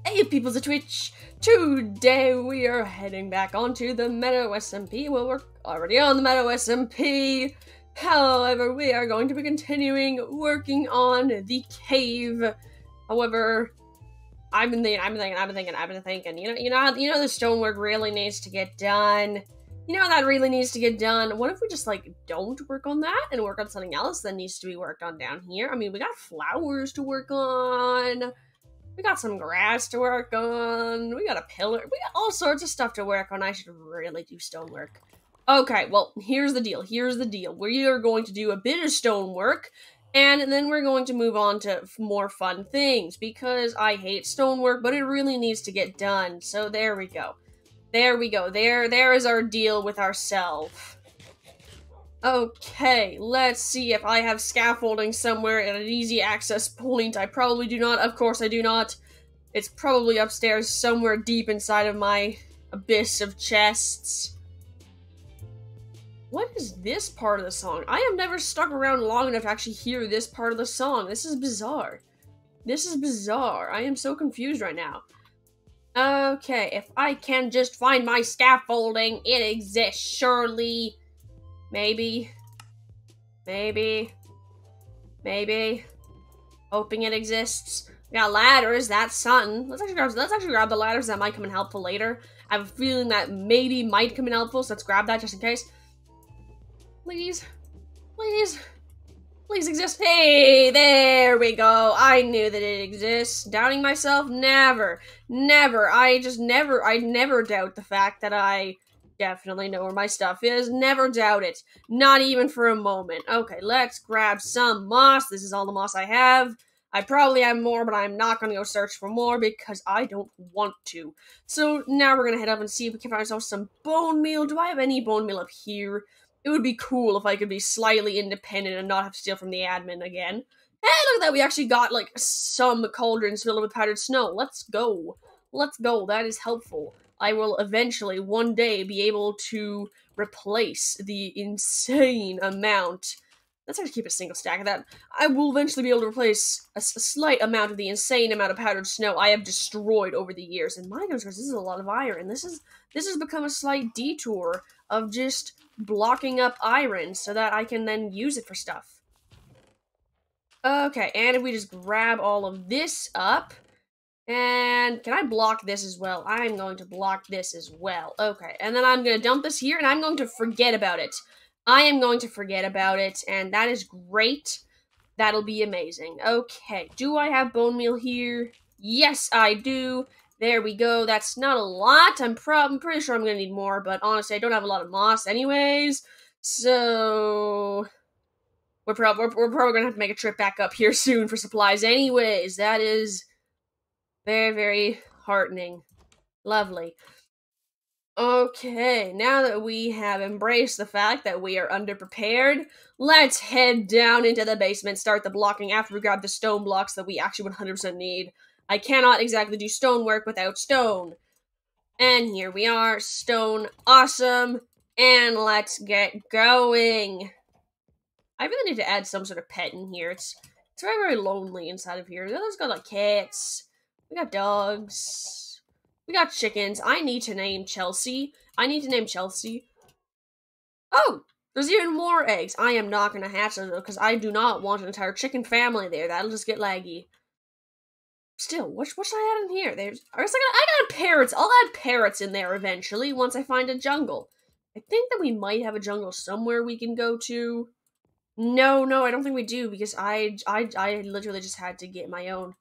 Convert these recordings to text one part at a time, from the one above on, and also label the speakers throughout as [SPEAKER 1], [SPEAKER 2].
[SPEAKER 1] Hey peoples of Twitch! Today we are heading back onto the Meadow SMP. Well, we're already on the Meadow SMP. However, we are going to be continuing working on the cave. However, I've been thinking, you know the stonework really needs to get done. You know that really needs to get done. What if we just, like, don't work on that and work on something else that needs to be worked on down here? I mean, we got flowers to work on. We got some grass to work on. We got a pillar. We got all sorts of stuff to work on. I should really do stonework. Okay, well, here's the deal. We are going to do a bit of stonework, and then we're going to move on to more fun things, because I hate stonework, but it really needs to get done. So there we go. There is our deal with ourselves. Okay, let's see if I have scaffolding somewhere at an easy access point. I probably do not. Of course I do not. It's probably upstairs somewhere deep inside of my abyss of chests. What is this part of the song? I have never stuck around long enough to actually hear this part of the song. This is bizarre. I am so confused right now. Okay, if I can just find my scaffolding, it exists, surely. Maybe. Hoping it exists. We got ladders, that's something. Let's actually grab the ladders. That might come in helpful later. I have a feeling that maybe might come in helpful, so let's grab that just in case. Please exist. Hey, there we go. I knew that it exists. Doubting myself? Never. I never doubt the fact that I definitely know where my stuff is. Never doubt it. Not even for a moment. Okay, let's grab some moss. This is all the moss I have. I probably have more, but I'm not going to go search for more because I don't want to. So now we're going to head up and see if we can find ourselves some bone meal. Do I have any bone meal up here? It would be cool if I could be slightly independent and not have to steal from the admin again. Hey, look at that. We actually got, like, some cauldrons filled with powdered snow. Let's go. That is helpful. I will eventually, one day, be able to replace the insane amount. Let's actually keep a single stack of that. I will eventually be able to replace a slight amount of the insane amount of powdered snow I have destroyed over the years. And my goodness, this is a lot of iron. This has become a slight detour of just blocking up iron so that I can then use it for stuff. Okay, and if we just grab all of this up, and can I block this as well? I'm going to block this as well. Okay, and then I'm going to dump this here, and I'm going to forget about it. And that is great. That'll be amazing. Okay, do I have bone meal here? Yes, I do. There we go. That's not a lot. I'm pretty sure I'm going to need more, but honestly, I don't have a lot of moss anyways. So we're probably going to have to make a trip back up here soon for supplies anyways. That is very, very heartening. Lovely. Okay, now that we have embraced the fact that we are underprepared, let's head down into the basement, start the blocking after we grab the stone blocks that we actually 100% need. I cannot exactly do stonework without stone. And here we are, stone, awesome, and let's get going. I really need to add some sort of pet in here. It's very, very lonely inside of here. There's got, like, cats, we got dogs, we got chickens. I need to name Chelsea. Oh, there's even more eggs. I am not going to hatch those, though, because I do not want an entire chicken family there. That'll just get laggy. Still, what should I add in here? I got parrots. I'll add parrots in there eventually once I find a jungle. I think that we might have a jungle somewhere we can go to. No, I don't think we do, because I literally just had to get my own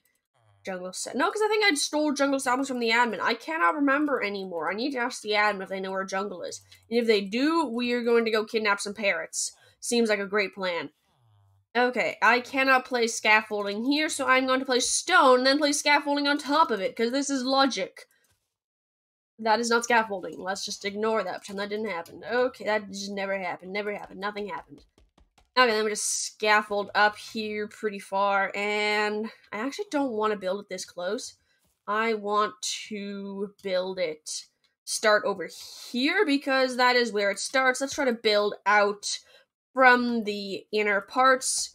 [SPEAKER 1] jungle set. No, because I think I stole jungle samples from the admin. I cannot remember anymore. I need to ask the admin if they know where a jungle is. And if they do, we are going to go kidnap some parrots. Seems like a great plan. Okay, I cannot place scaffolding here, so I'm going to place stone and then place scaffolding on top of it, because this is logic. That is not scaffolding. Let's just ignore that. Pretend that didn't happen. Okay, that just never happened. Nothing happened. Okay, then we just scaffold up here pretty far, and I actually don't want to build it this close. I want to build it, start over here, because that is where it starts. Let's try to build out from the inner parts.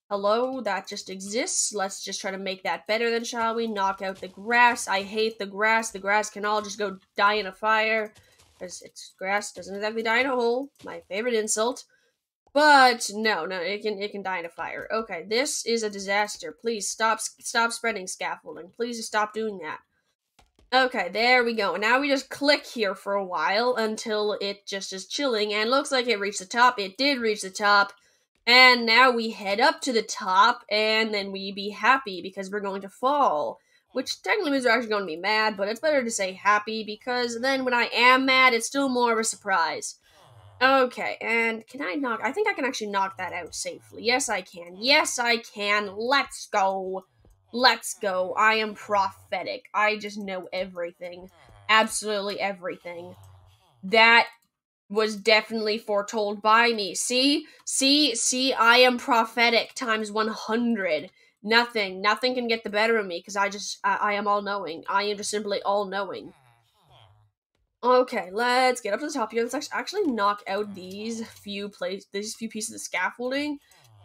[SPEAKER 1] Hello, that just exists. Let's just try to make that better then, shall we? Knock out the grass. I hate the grass. The grass can all just go die in a fire. Because it's grass doesn't exactly die in a hole. My favorite insult. But no, it can die in a fire. Okay, this is a disaster. Please stop spreading scaffolding. Please just stop doing that. Okay, there we go. Now we just click here for a while until it just is chilling, and looks like it reached the top. It did reach the top. And now we head up to the top, and then we be happy because we're going to fall. Which technically means we're actually going to be mad, but it's better to say happy because then when I am mad, it's still more of a surprise. Okay, and can I knock? I think I can actually knock that out safely. Yes, I can. Yes, I can. Let's go. Let's go. I am prophetic. I just know everything. Absolutely everything. That was definitely foretold by me. See, I am prophetic times 100. Nothing can get the better of me because I am all knowing. I am just simply all knowing. Okay, let's get up to the top here. Let's actually knock out these few pieces of scaffolding,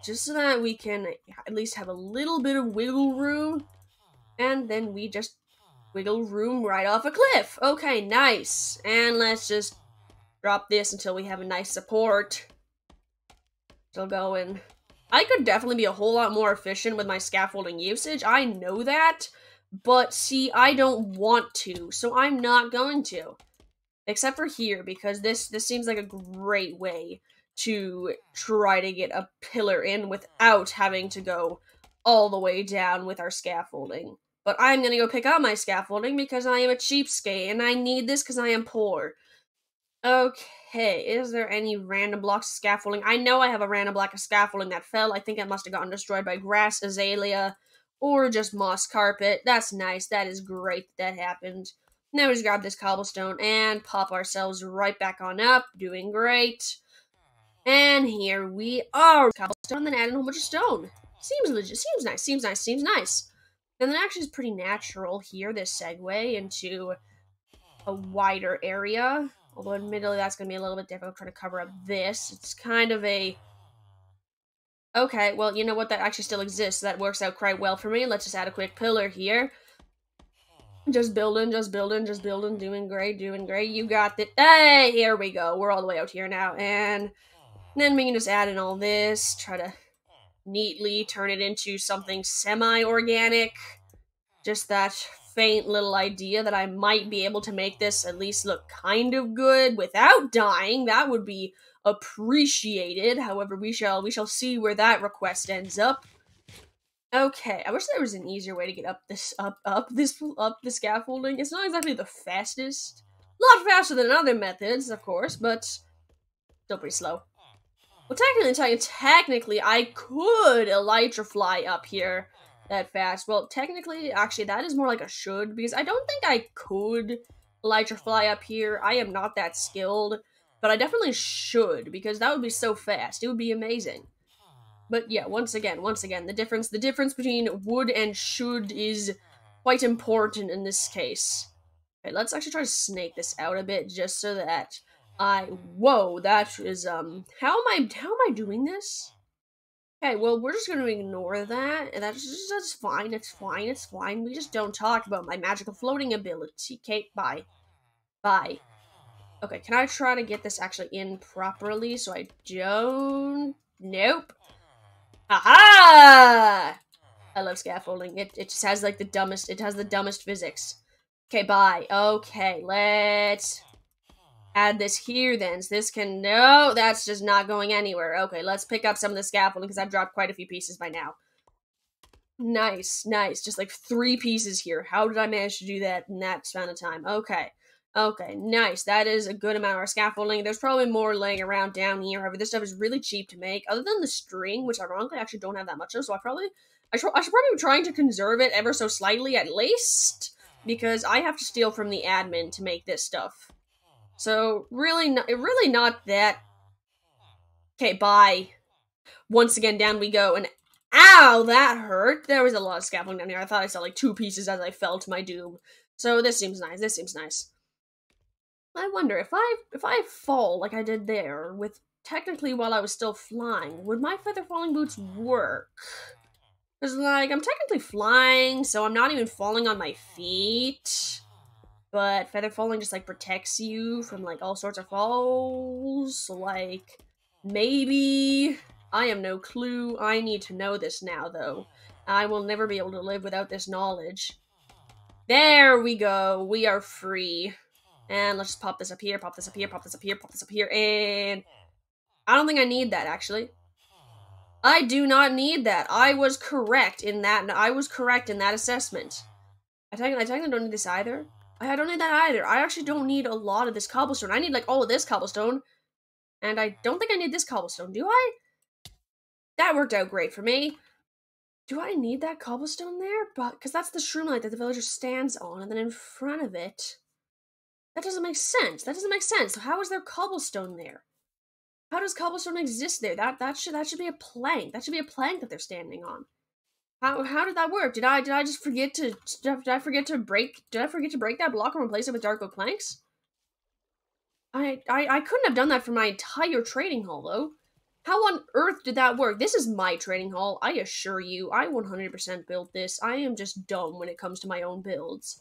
[SPEAKER 1] just so that we can at least have a little bit of wiggle room, and then we just wiggle room right off a cliff. Okay, nice. And let's just drop this until we have a nice support. Still going. I could definitely be a whole lot more efficient with my scaffolding usage. I know that, but see, I don't want to, so I'm not going to. Except for here, because this seems like a great way to try to get a pillar in without having to go all the way down with our scaffolding. But I'm gonna go pick up my scaffolding because I am a cheapskate, and I need this because I am poor. Okay, is there any random blocks of scaffolding? I know I have a random block of scaffolding that fell. I think it must have gotten destroyed by grass, azalea, or just moss carpet. That's nice. That is great that happened. Now we just grab this cobblestone and pop ourselves right back on up. Doing great. And here we are. Cobblestone, then add in a whole bunch of stone. Seems legit. Seems nice. And then actually it's pretty natural here, this segue into a wider area. Although admittedly that's going to be a little bit difficult trying to cover up this. It's kind of a... Okay, well, you know what? That actually still exists. That works out quite well for me. Let's just add a quick pillar here. Just building, doing great. You got it. Hey, here we go. We're all the way out here now. And then we can just add in all this, try to neatly turn it into something semi-organic. Just that faint little idea that I might be able to make this at least look kind of good without dying. That would be appreciated. However, we shall see where that request ends up. Okay, I wish there was an easier way to get up the scaffolding. It's not exactly the fastest. A lot faster than other methods, of course, but still pretty slow. Well, technically, I could elytra fly up here that fast. Well, technically, actually, that is more like a should, because I don't think I could elytra fly up here. I am not that skilled, but I definitely should, because that would be so fast. It would be amazing. But yeah, once again, the difference between would and should is quite important in this case. Okay, let's actually try to snake this out a bit, just so that whoa, that is, how am I doing this? Okay, well, we're just gonna ignore that, and that's fine, it's fine. We just don't talk about my magical floating ability. Okay, bye. Okay, can I try to get this actually in properly so I don't... Nope. Aha! I love scaffolding. It just has like the dumbest physics. Okay, bye. Okay, let's add this here then. So this can, no, that's just not going anywhere. Okay, let's pick up some of the scaffolding because I've dropped quite a few pieces by now. Nice. Just like 3 pieces here. How did I manage to do that in that span of time? Okay, nice. That is a good amount of scaffolding. There's probably more laying around down here. However, this stuff is really cheap to make. Other than the string, which ironically I actually don't have that much of, so I should probably be trying to conserve it ever so slightly at least, because I have to steal from the admin to make this stuff. So really not that. Okay, bye. Once again, down we go, and ow, that hurt. There was a lot of scaffolding down here. I thought I saw like 2 pieces as I fell to my doom. So this seems nice. I wonder if I fall like I did there with technically while I was still flying. Would my feather falling boots work? Because, like, I'm technically flying, so I'm not even falling on my feet. But feather falling just, like, protects you from, like, all sorts of falls. So, like, maybe... I have no clue. I need to know this now, though. I will never be able to live without this knowledge. There we go. We are free. And let's just pop this up here, pop this up here, pop this up here, pop this up here, and... I don't think I need that, actually. I do not need that. I was correct in that. I was correct in that assessment. I technically don't need this either. I don't need that either. I actually don't need a lot of this cobblestone. I need, like, all of this cobblestone. And I don't think I need this cobblestone, do I? That worked out great for me. Do I need that cobblestone there? But because that's the shroomlight that the villager stands on, and then in front of it... That doesn't make sense. That doesn't make sense. So how is there cobblestone there? How does cobblestone exist there? That should be a plank. That should be a plank that they're standing on. How did that work? Did I just forget to did I forget to break that block and replace it with dark oak planks? I couldn't have done that for my entire trading hall though. How on earth did that work? This is my trading hall, I assure you. I 100% built this. I am just dumb when it comes to my own builds.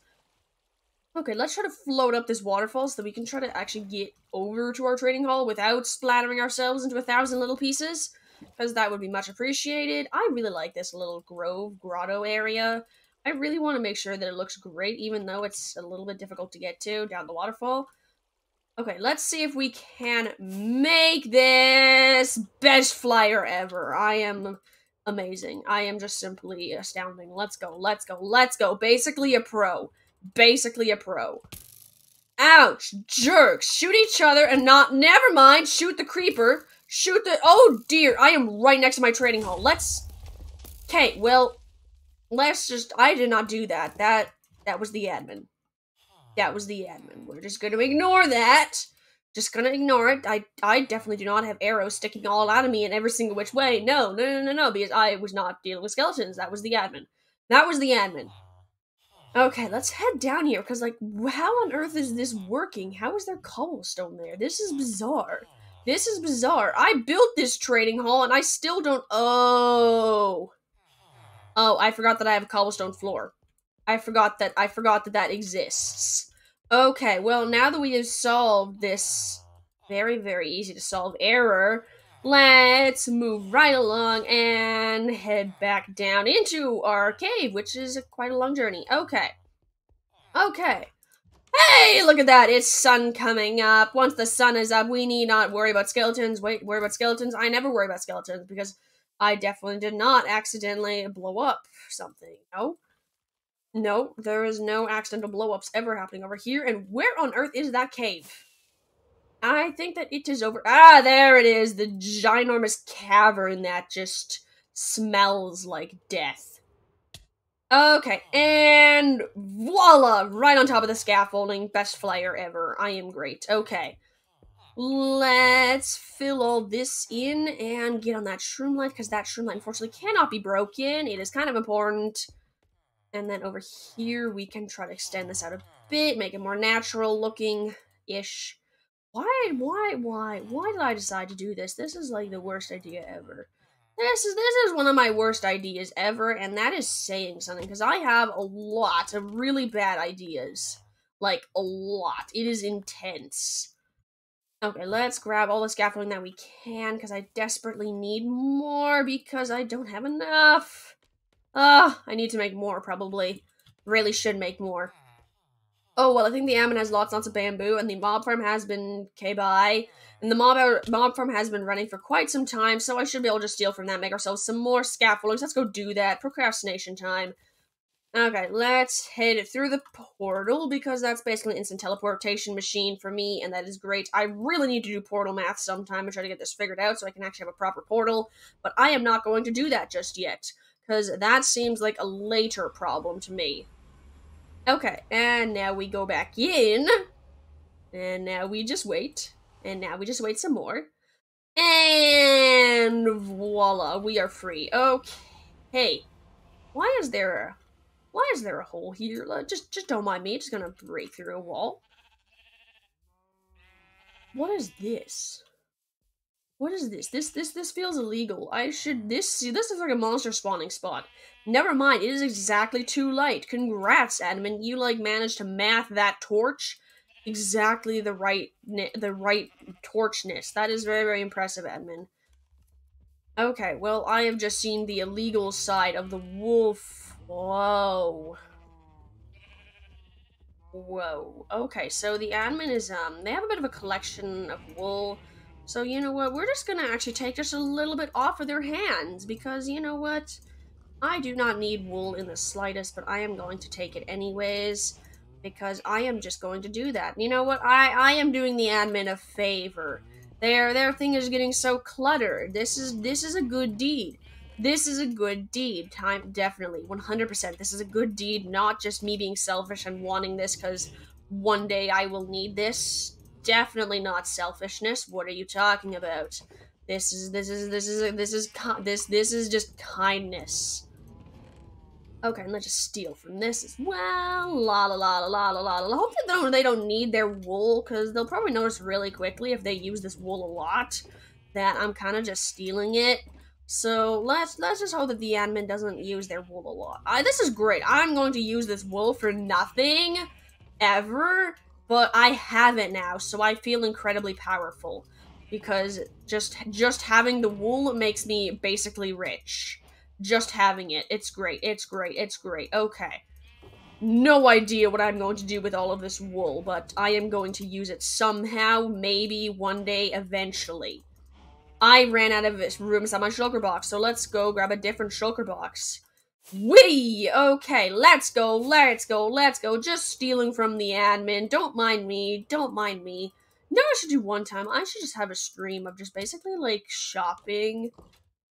[SPEAKER 1] Okay, let's try to float up this waterfall so that we can try to actually get over to our trading hall without splattering ourselves into 1,000 little pieces, because that would be much appreciated. I really like this little grotto area. I really want to make sure that it looks great, even though it's a little bit difficult to get to down the waterfall. Okay, let's see if we can make this best flyer ever. I am amazing. I am just simply astounding. Let's go, let's go, let's go. Basically a pro. Basically a pro. Ouch! Jerks! Shoot each other and never mind, shoot the creeper. Shoot the- oh dear, I am right next to my trading hall. Okay, well, I did not do that. That was the admin. That was the admin. We're just gonna ignore that. Just gonna ignore it. I definitely do not have arrows sticking all out of me in every single which way. No, because I was not dealing with skeletons. That was the admin. That was the admin. Okay, let's head down here, because, like, how on earth is this working? How is there cobblestone there? This is bizarre. This is bizarre. I built this trading hall, and I still don't- Oh, I forgot that I have a cobblestone floor. I forgot that that exists. Okay, well, now that we have solved this very, very easy to solve error, let's move right along and head back down into our cave, which is quite a long journey. Okay. Okay. Hey, look at that. It's sun coming up. Once the sun is up, we need not worry about skeletons. Wait, worry about skeletons? I never worry about skeletons because I definitely did not accidentally blow up something. No. No, there is no accidental blow-ups ever happening over here. And where on earth is that cave? I think that it is over... Ah, there it is. The ginormous cavern that just smells like death. Okay, and voila! Right on top of the scaffolding. Best flyer ever. I am great. Okay. Let's fill all this in and get on that shroomlight, because that shroomlight unfortunately cannot be broken. It is kind of important. And then over here, we can try to extend this out a bit, make it more natural looking-ish. Why did I decide to do this? This is, like, the worst idea ever. This is one of my worst ideas ever, and that is saying something, because I have a lot of really bad ideas. Like, a lot. It is intense. Okay, let's grab all the scaffolding that we can, because I desperately need more, because I don't have enough. I need to make more, probably. Really should make more. Oh, well, I think the admin has lots of bamboo, and the mob farm has been by, and the mob farm has been running for quite some time, so I should be able to steal from that, make ourselves some more scaffoldings. Let's go do that. Procrastination time. Okay, let's head through the portal, because that's basically an instant teleportation machine for me, and that is great. I really need to do portal math sometime and try to get this figured out so I can actually have a proper portal, but I am not going to do that just yet, because that seems like a later problem to me. Okay, and now we go back in, and now we just wait, and now we just wait some more, and voila, we are free. Okay, why is there a hole here? Just don't mind me, just gonna break through a wall. What is this? What is this? This feels illegal. This is like a monster spawning spot. Never mind, it is exactly too light. Congrats, admin. You, like, managed to math that torch exactly the right torchness. That is very, very impressive, admin. Okay, well, I have just seen the illegal side of the wolf. Whoa. Whoa. Okay, so the admin is, they have a bit of a collection of wool. So, you know what, we're just gonna actually take just a little bit off of their hands, because, you know what, I do not need wool in the slightest, but I am going to take it anyways, because I am just going to do that. You know what, I am doing the admin a favor. Their thing is getting so cluttered. This is a good deed. This is a good deed. Definitely, 100%. This is a good deed, not just me being selfish and wanting this because one day I will need this. Definitely not selfishness. What are you talking about? This is just kindness. Okay, and let's just steal from this as well. La la la la la la la la. I hope that they don't need their wool, because they'll probably notice really quickly if they use this wool a lot that I'm kind of just stealing it. So let's just hope that the admin doesn't use their wool a lot. This is great. I'm going to use this wool for nothing ever, but I have it now, so I feel incredibly powerful, because just having the wool makes me basically rich. Just having it. It's great. It's great. It's great. Okay. No idea what I'm going to do with all of this wool, but I am going to use it somehow, maybe one day, eventually. I ran out of room inside my shulker box, so let's go grab a different shulker box. Whee! Okay, let's go, let's go, let's go. Just stealing from the admin. Don't mind me, don't mind me. You know what I should do one time? I should just have a stream of just basically, like, shopping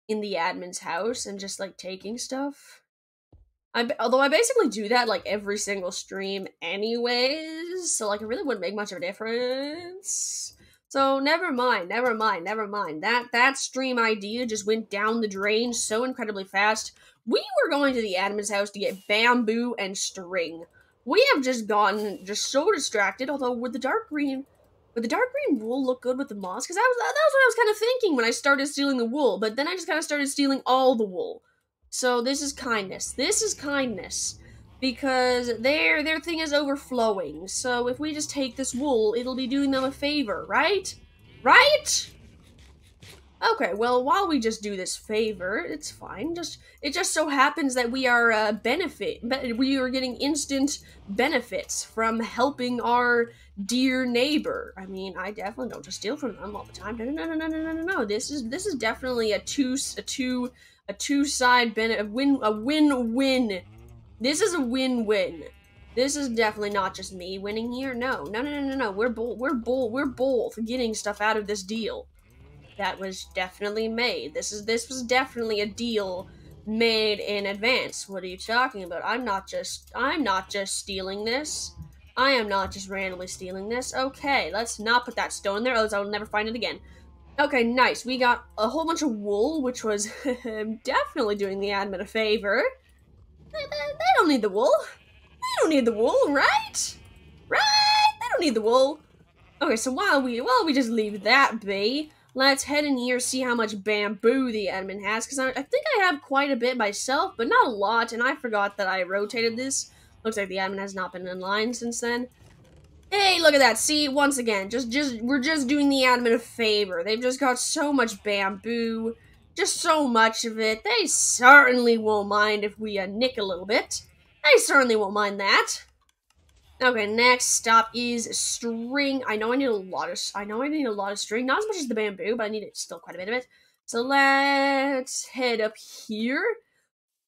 [SPEAKER 1] in the admin's house and just, like, taking stuff. Although I basically do that, like, every single stream anyways, so, like, it really wouldn't make much of a difference. So, never mind. That stream idea just went down the drain so incredibly fast. We were going to the admin's house to get bamboo and string. We have just gotten so distracted, although would the dark green wool look good with the moss? Because that was what I was kind of thinking when I started stealing the wool, but then I just kind of started stealing all the wool. So this is kindness. This is kindness. Because their thing is overflowing. So if we just take this wool, it'll be doing them a favor, right? Right? Okay, well, while we just do this favor, it's fine. It just so happens that we are we are getting instant benefits from helping our dear neighbor. I mean, I definitely don't just steal from them all the time. No. This is definitely a two-side benefit, a win-win. This is a win-win. This is definitely not just me winning here. No. We're both getting stuff out of this deal. That was definitely made. This was definitely a deal made in advance. What are you talking about? I'm not just stealing this. I am not just randomly stealing this. Okay, let's not put that stone there, else I'll never find it again. Okay, nice. We got a whole bunch of wool, which was definitely doing the admin a favor. They don't need the wool. They don't need the wool, right? Right? They don't need the wool. Okay, so while we just leave that be, let's head in here, see how much bamboo the admin has, because I think I have quite a bit myself, but not a lot, and I forgot that I rotated this. Looks like the admin has not been in line since then. Hey, look at that. See, once again, we're just doing the admin a favor. They've just got so much bamboo, just so much of it. They certainly won't mind if we nick a little bit. They certainly won't mind that. Okay, next stop is string. I know I need a lot of string, not as much as the bamboo, but I need still quite a bit of it. So let's head up here.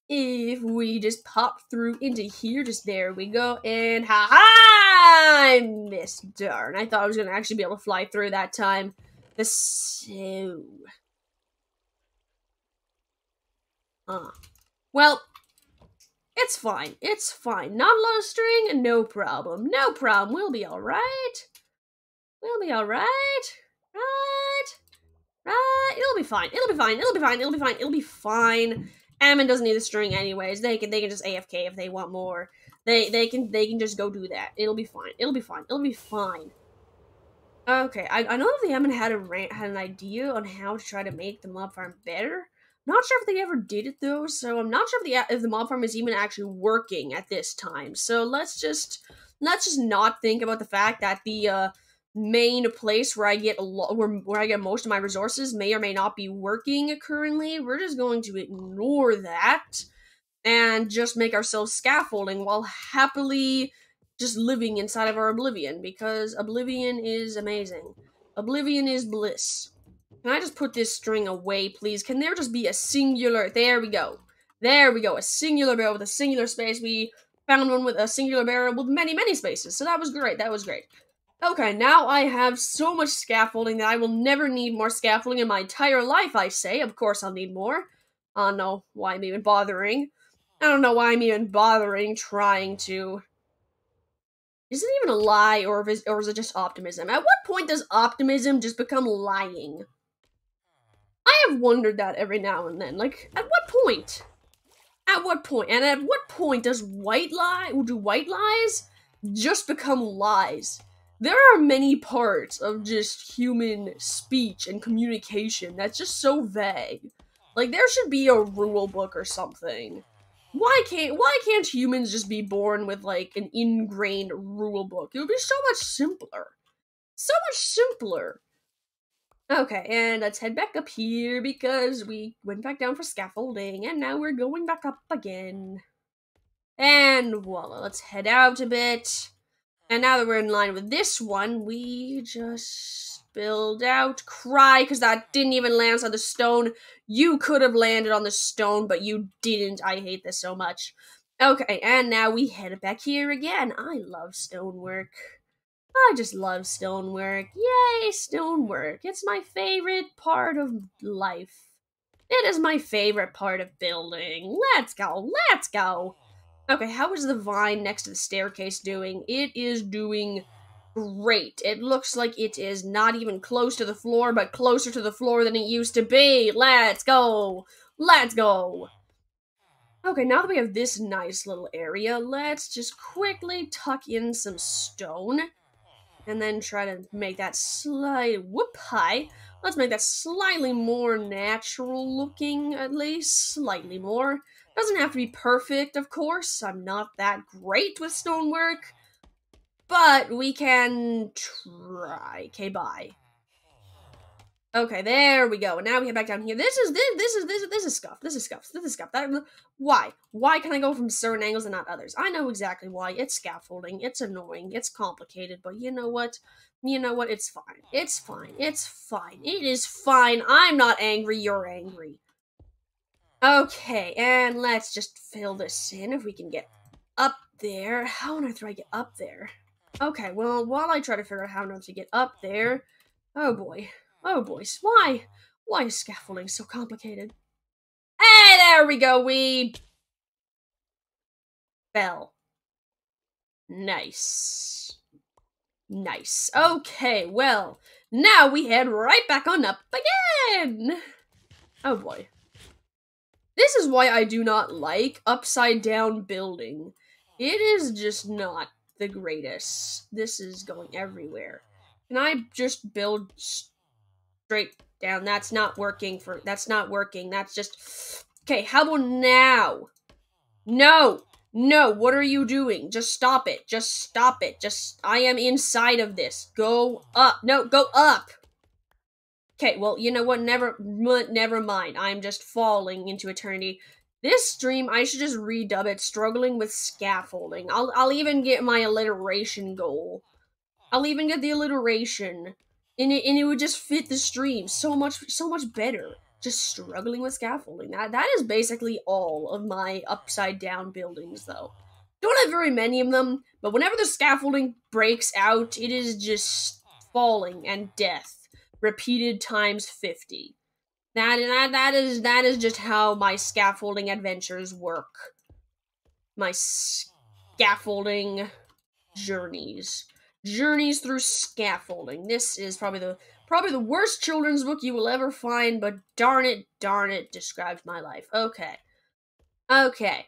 [SPEAKER 1] If we just pop through into here, just there we go, and ha-ha! I missed, darn. I thought I was gonna actually be able to fly through that time. Well, it's fine. It's fine. Not a lot of string, no problem. No problem. We'll be alright. We'll be alright. Right. It'll be fine. It'll be fine. It'll be fine. It'll be fine. It'll be fine. Ammon doesn't need the string anyways. They can just AFK if they want more. They can just go do that. It'll be fine. It'll be fine. It'll be fine. Okay, I know that they haven't had an idea on how to try to make the mob farm better. Not sure if they ever did it though, so I'm not sure if the mob farm is even actually working at this time. So let's just not think about the fact that the main place where I get where I get most of my resources may or may not be working currently. We're just going to ignore that and just make ourselves scaffolding while happily just living inside of our oblivion, because oblivion is amazing. Oblivion is bliss. Can I just put this string away, please? Can there just be a singular... There we go. There we go. A singular barrel with a singular space. We found one with a singular barrel with many, many spaces. So that was great. That was great. Okay, now I have so much scaffolding that I will never need more scaffolding in my entire life, I say. Of course I'll need more. I don't know why I'm even bothering. I don't know why I'm even bothering trying to... Is it even a lie, or is it just optimism? At what point does optimism just become lying? I have wondered that every now and then. Like, at what point? At what point? And at what point do white lies just become lies? There are many parts of just human speech and communication that's just so vague. Like, there should be a rule book or something. Why can't humans just be born with, like, an ingrained rule book? It would be so much simpler. So much simpler. Okay, and let's head back up here because we went back down for scaffolding, and now we're going back up again. And voila, let's head out a bit. And now that we're in line with this one, we just build out. Cry, because that didn't even land on the stone. You could have landed on the stone, but you didn't. I hate this so much. Okay, and now we head back here again. I love stonework. I just love stonework. Yay, stonework. It's my favorite part of life. It is my favorite part of building. Let's go, let's go. Okay, how is the vine next to the staircase doing? It is doing great. It looks like it is not even close to the floor, but closer to the floor than it used to be. Let's go. Let's go. Okay, now that we have this nice little area, let's just quickly tuck in some stone. And then try to make that let's make that slightly more natural looking, at least. Slightly more. Doesn't have to be perfect, of course. I'm not that great with stonework. But we can try. Okay, bye. Okay, there we go. And now we head back down here. This is scuff. This is scuff. Why? Why can I go from certain angles and not others? I know exactly why. It's scaffolding. It's annoying. It's complicated. But you know what? You know what? It's fine. It's fine. It's fine. It is fine. I'm not angry. You're angry. Okay, and let's just fill this in if we can get up there. How on earth do I get up there? Okay, well, while I try to figure out how on earth to get up there... Oh boy. Oh boys, why? Why is scaffolding so complicated? Hey, there we go, we... fell. Nice. Nice. Okay, well, now we head right back on up again! Oh boy. This is why I do not like upside down building. It is just not the greatest. This is going everywhere. Can I just build... straight down? That's not working. That's just... Okay, how about now? No! No, what are you doing? Just stop it. Just stop it. I am inside of this. Go up. No, go up! Okay, well, you know what? Never mind. I'm just falling into eternity. This stream, I should just redub it, Struggling with Scaffolding. I'll even get my alliteration goal. I'll even get the alliteration. And it would just fit the stream so much better. Just struggling with scaffolding. That is basically all of my upside down buildings, though. Don't have very many of them, but whenever the scaffolding breaks out, it is just falling and death, repeated times 50. That is just how my scaffolding adventures work. My scaffolding journeys. Journeys through scaffolding. This is probably the worst children's book you will ever find, but darn it, describes my life. Okay. Okay.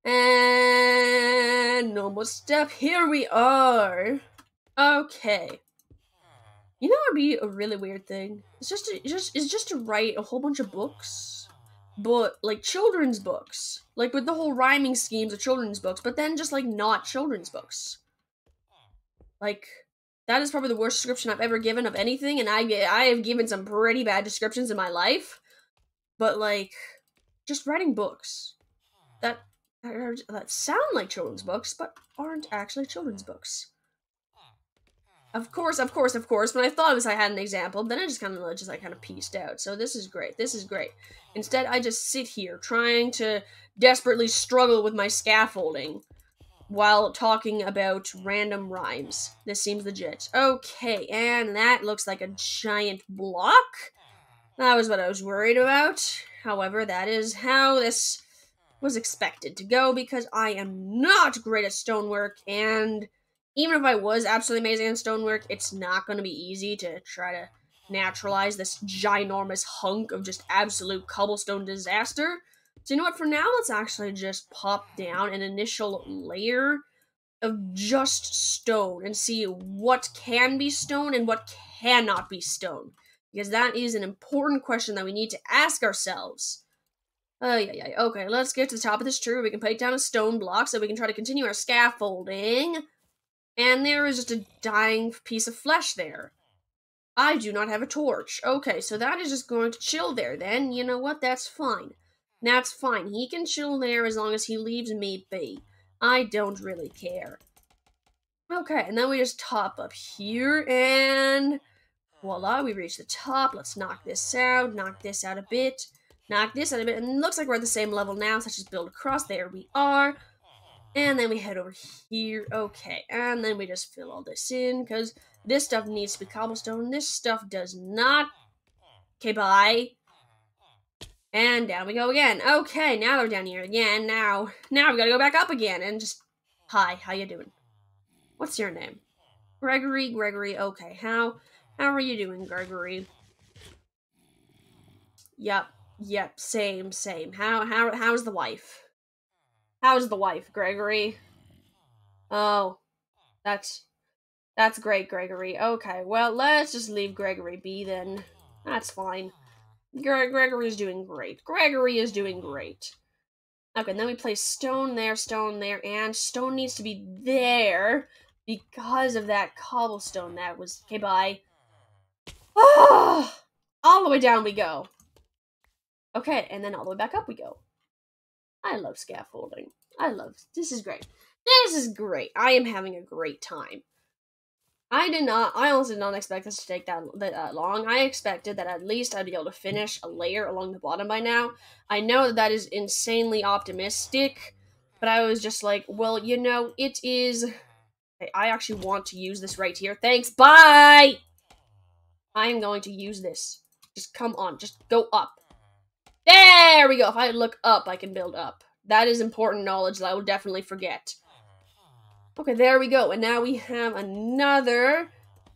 [SPEAKER 1] And normal step. Here we are. Okay. You know what would be a really weird thing? It's just to write a whole bunch of books, but like children's books, like with the whole rhyming schemes of children's books, but then just like not children's books. Like that is probably the worst description I've ever given of anything, and I have given some pretty bad descriptions in my life. But like, just writing books that sound like children's books, but aren't actually children's books. Of course. When I thought I had an example, then I just kind of pieced out. So this is great. Instead, I just sit here trying to desperately struggle with my scaffolding while talking about random rhymes. This seems legit. Okay, and that looks like a giant block. That was what I was worried about. However, that is how this was expected to go, because I am not great at stonework, and even if I was absolutely amazing at stonework, it's not going to be easy to try to naturalize this ginormous hunk of just absolute cobblestone disaster. So you know what, for now, let's actually just pop down an initial layer of just stone and see what can be stone and what cannot be stone. Because that is an important question that we need to ask ourselves. Okay, let's get to the top of this tree where we can put down a stone block so we can try to continue our scaffolding. And there is just a dying piece of flesh there. I do not have a torch. Okay, so that is just going to chill there then. You know what? That's fine. That's fine. He can chill there as long as he leaves me be. I don't really care. Okay, and then we just top up here, and voila, we reach the top. Let's knock this out a bit, and it looks like we're at the same level now, so let's just build across. There we are. And then we head over here. Okay, and then we just fill all this in, because this stuff needs to be cobblestone. This stuff does not. Okay, bye. And down we go again. Okay, now we're down here again. Now we gotta go back up again, and just... Hi, how you doing? What's your name? Gregory, okay. How are you doing, Gregory? Yep, same. How's the wife? How's the wife, Gregory? Oh, that's great, Gregory. Okay, well, let's just leave Gregory be then. That's fine. Gregory's doing great. Gregory is doing great. Okay, and then we place stone there, and stone needs to be there because of that cobblestone that was... Okay, bye. Ah! All the way down we go. Okay, and then all the way back up we go. I love scaffolding. This is great. This is great. I am having a great time. I honestly did not expect this to take that long. I expected that at least I'd be able to finish a layer along the bottom by now. I know that is insanely optimistic, but I was just like, well, you know, it is... Okay, I actually want to use this right here. Thanks, bye! I'm going to use this. Just come on, just go up. There we go. If I look up, I can build up. That is important knowledge that I will definitely forget. Okay, there we go. And now we have another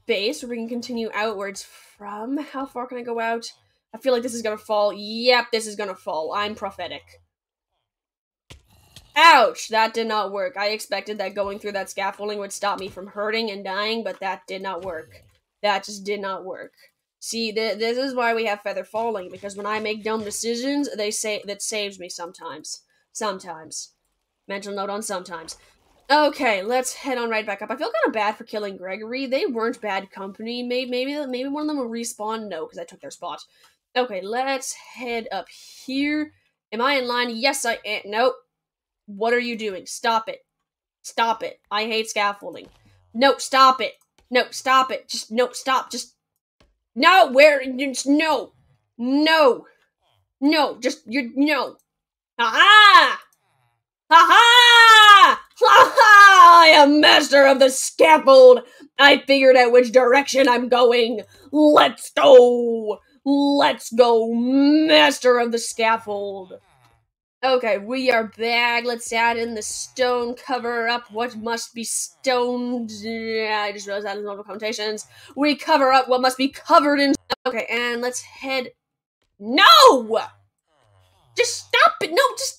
[SPEAKER 1] base where we can continue outwards from. How far can I go out? I feel like this is gonna fall. Yep, this is gonna fall. I'm prophetic. Ouch! That did not work. I expected that going through that scaffolding would stop me from hurting and dying, but that did not work. That just did not work. See, this is why we have feather falling, because when I make dumb decisions, they say that saves me sometimes. Sometimes. Mental note on sometimes. Okay, let's head on right back up. I feel kind of bad for killing Gregory. They weren't bad company. Maybe one of them will respawn. No, because I took their spot. Okay, let's head up here. Am I in line? Yes, I am. Nope. What are you doing? Stop it. Stop it. I hate scaffolding. No, stop it. No, stop it. Just, no, stop. Just, no, where, no. No. No, just, no. Ha-ha! Ha-ha! Ha-ha! I am master of the scaffold! I figured out which direction I'm going! Let's go! Let's go, master of the scaffold! Okay, we are back. Let's add in the stone cover up what must be stoned. I just realized that is multiple connotations. We cover up what must be covered in... Okay, and let's head... No! Just stop it! No, just...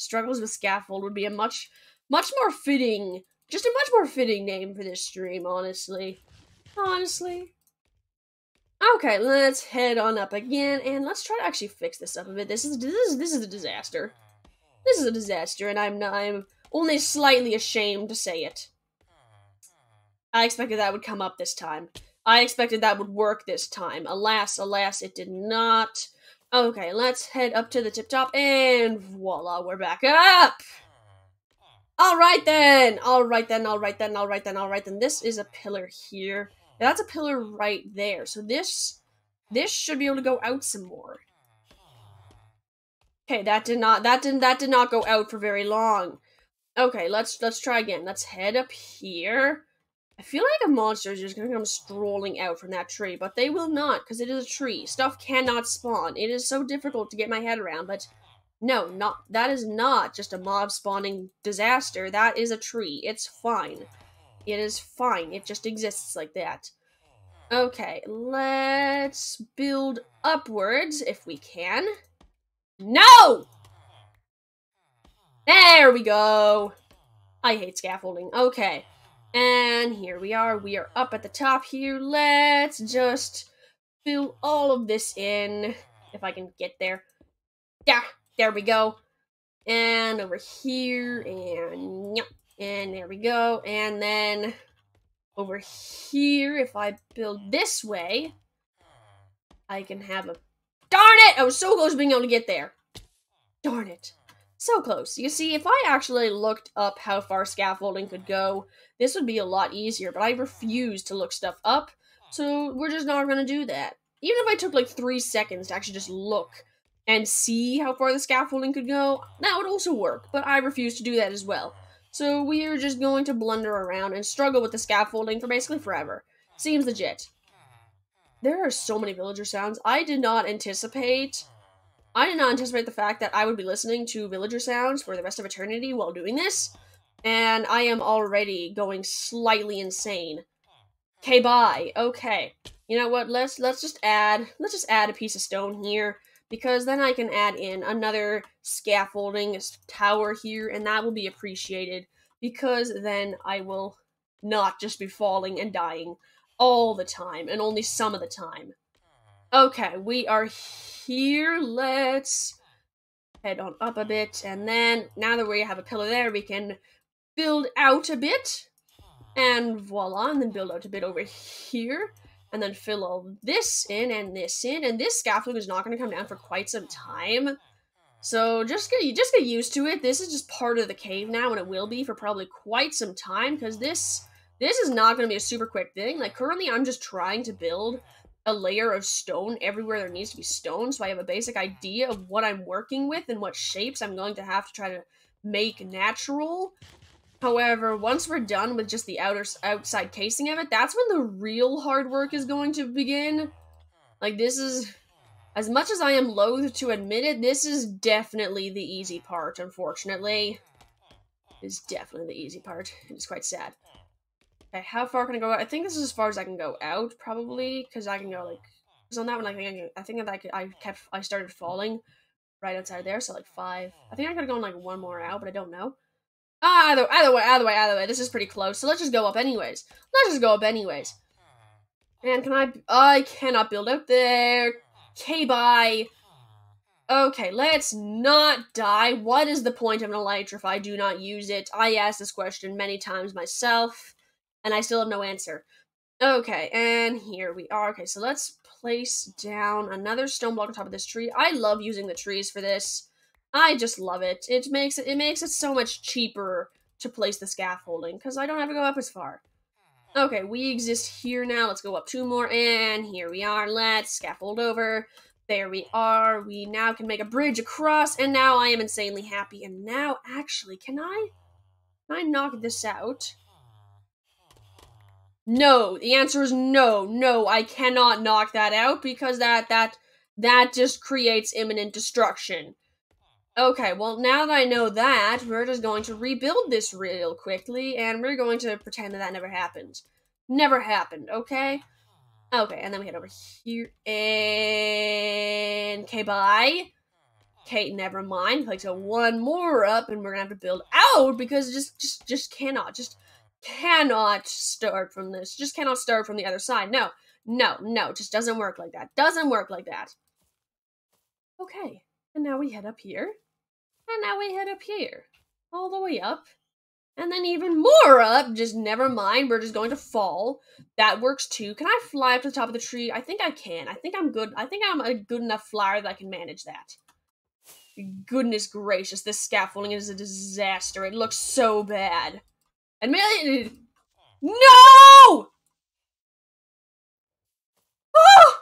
[SPEAKER 1] Struggles with scaffold would be a much more fitting, just a much more fitting name for this stream, honestly. Honestly. Okay, let's head on up again, and let's try to actually fix this up a bit. This is a disaster. This is a disaster, and I'm only slightly ashamed to say it. I expected that would come up this time. I expected that would work this time. Alas, it did not. Okay, let's head up to the tip top, and voila, we're back up! Alright then! This is a pillar here. That's a pillar right there. So this should be able to go out some more. Okay, that did not go out for very long. Okay, let's try again. Let's head up here. I feel like a monster is just gonna come strolling out from that tree, but they will not, because it is a tree. Stuff cannot spawn. It is so difficult to get my head around, but no, that is not just a mob spawning disaster. That is a tree. It's fine. It is fine. It just exists like that. Okay, let's build upwards if we can. No! There we go. I hate scaffolding. Okay. And here we are. We are up at the top here. Let's just fill all of this in. If I can get there. Yeah, there we go. And over here. And there we go. And then over here, if I build this way, I can have a... Darn it! I was so close to being able to get there. Darn it. So close. You see, if I actually looked up how far scaffolding could go, this would be a lot easier, but I refuse to look stuff up, so we're just not going to do that. Even if I took like 3 seconds to actually just look and see how far the scaffolding could go, that would also work, but I refuse to do that as well. So we are just going to blunder around and struggle with the scaffolding for basically forever. Seems legit. There are so many villager sounds. I did not anticipate the fact that I would be listening to villager sounds for the rest of eternity while doing this, and I am already going slightly insane. Okay, bye. Okay. You know what? Let's just add a piece of stone here, because then I can add in another scaffolding tower here, and that will be appreciated, because then I will not just be falling and dying all the time, and only some of the time. Okay, we are here. Let's head on up a bit, and then, now that we have a pillar there, we can build out a bit, and voila, and then build out a bit over here, and then fill all this in, and this in, and this scaffolding is not going to come down for quite some time, so just get used to it. This is just part of the cave now, and it will be for probably quite some time, because this is not going to be a super quick thing. Like, currently, I'm just trying to build a layer of stone everywhere there needs to be stone, so I have a basic idea of what I'm working with and what shapes I'm going to have to try to make natural. However, once we're done with just the outside casing of it, that's when the real hard work is going to begin. Like, this is, as much as I am loath to admit it, this is definitely the easy part, unfortunately. It's definitely the easy part. It's quite sad. Okay, how far can I go out? I think this is as far as I can go out, probably, because I can go, like, because on that one, I started falling right outside there, so, like, 5. I think I could have gone, like, 1 more out, but I don't know. Either way, this is pretty close, so let's just go up anyways. And I cannot build out there. Okay, bye. Okay, let's not die. What is the point of an elytra if I do not use it? I asked this question many times myself, and I still have no answer. Okay, and here we are. Okay, so let's place down another stone block on top of this tree. I love using the trees for this. I just love it. It makes it so much cheaper to place the scaffolding, because I don't have to go up as far. Okay, we exist here now. Let's go up 2 more, and here we are. Let's scaffold over. There we are. We now can make a bridge across, and now I am insanely happy. And now, actually, can I knock this out? No, the answer is no. No, I cannot knock that out, because that just creates imminent destruction. Okay, well, now that I know that, we're just going to rebuild this real quickly, and we're going to pretend that never happened. Never happened, okay? Okay, and then we head over here, and... okay, bye. Okay, never mind. Like, so one more up, and we're gonna have to build out because just cannot start from this. Just cannot start from the other side. No, just doesn't work like that. Doesn't work like that. Okay, and now we head up here, and now we head up here, all the way up, and then even more up. Just never mind. We're just going to fall. That works too. Can I fly up to the top of the tree? I think I can. I think I'm good. I think I'm a good enough flyer that I can manage that. Goodness gracious, this scaffolding is a disaster. It looks so bad. Admittedly, no! Ah!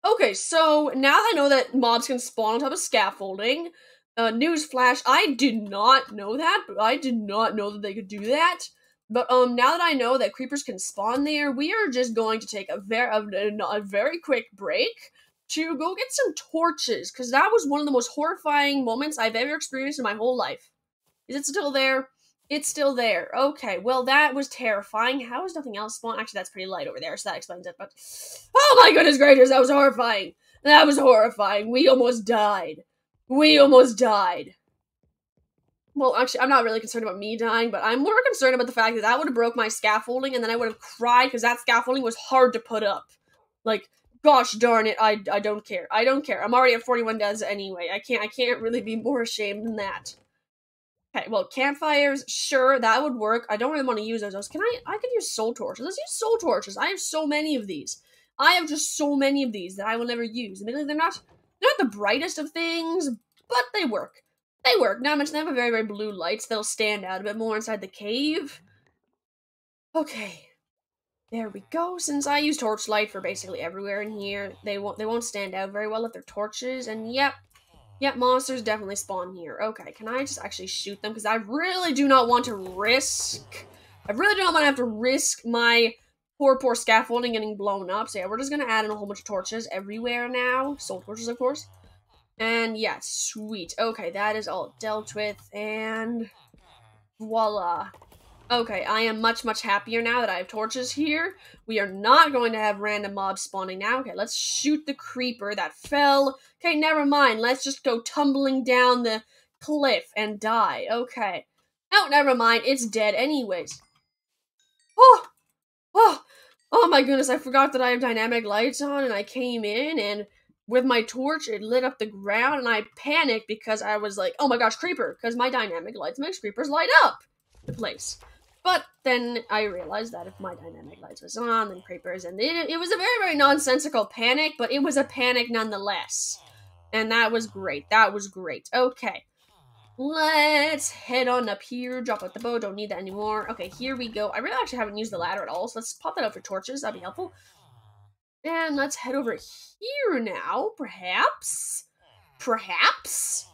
[SPEAKER 1] Okay, so now that I know that mobs can spawn on top of scaffolding, newsflash, I did not know that, but I did not know that they could do that. But now that I know that creepers can spawn there, we are just going to take a very quick break to go get some torches, because that was one of the most horrifying moments I've ever experienced in my whole life. Is it still there? It's still there. Okay, well, that was terrifying. How is nothing else spawned? Actually, that's pretty light over there, so that explains it, but... Oh my goodness gracious, that was horrifying! That was horrifying. We almost died. We almost died. Well, actually, I'm not really concerned about me dying, but I'm more concerned about the fact that would have broke my scaffolding, and then I would have cried, because that scaffolding was hard to put up. Like, gosh darn it, I don't care. I don't care. I'm already at 41 deaths anyway. I can't really be more ashamed than that. Okay, well, campfires, sure, that would work. I don't really want to use those. I could use soul torches. Let's use soul torches. I have so many of these. I have just so many of these that I will never use. Admittedly, they're not the brightest of things, but they work. They work. Not to mention they have a very, very blue lights. They'll stand out a bit more inside the cave. Okay. There we go. Since I use torchlight for basically everywhere in here, they won't stand out very well if they're torches, and yep, monsters definitely spawn here. Okay, can I just actually shoot them? Because I really do not want to risk... I really do not want to have to risk my poor scaffolding getting blown up. So yeah, we're just going to add in a whole bunch of torches everywhere now. Soul torches, of course. And yeah, sweet. Okay, that is all dealt with. And voila. Okay, I am much, much happier now that I have torches here. We are not going to have random mobs spawning now. Okay, let's shoot the creeper that fell. Okay, never mind. Let's just go tumbling down the cliff and die. Okay. Oh, never mind. It's dead anyways. Oh my goodness, I forgot that I have dynamic lights on, and I came in, and with my torch, it lit up the ground, and I panicked because I was like, oh my gosh, creeper, because my dynamic lights makes creepers light up the place. But then I realized that if my dynamic lights was on, then creepers, and it was a very, very nonsensical panic, but it was a panic nonetheless. And that was great. That was great. Okay. Let's head on up here, drop out the bow, don't need that anymore. Okay, here we go. I really actually haven't used the ladder at all, so let's pop that out for torches, that'd be helpful. And let's head over here now, perhaps? Perhaps?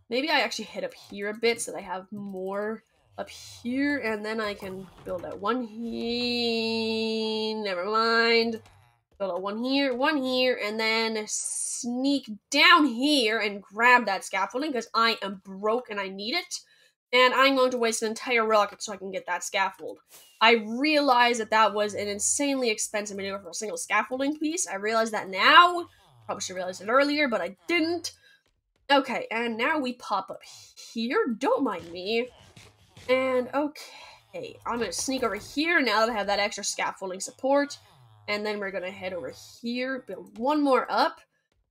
[SPEAKER 1] Maybe I actually head up here a bit so that I have more up here, and then I can build out one here, never mind. Build out one here, and then sneak down here and grab that scaffolding because I am broke and I need it. And I'm going to waste an entire rocket so I can get that scaffold. I realize that was an insanely expensive maneuver for a single scaffolding piece. I realize that now. Probably should have realized it earlier, but I didn't. Okay, and now we pop up here. Don't mind me. And okay, I'm going to sneak over here now that I have that extra scaffolding support. And then we're going to head over here, build one more up,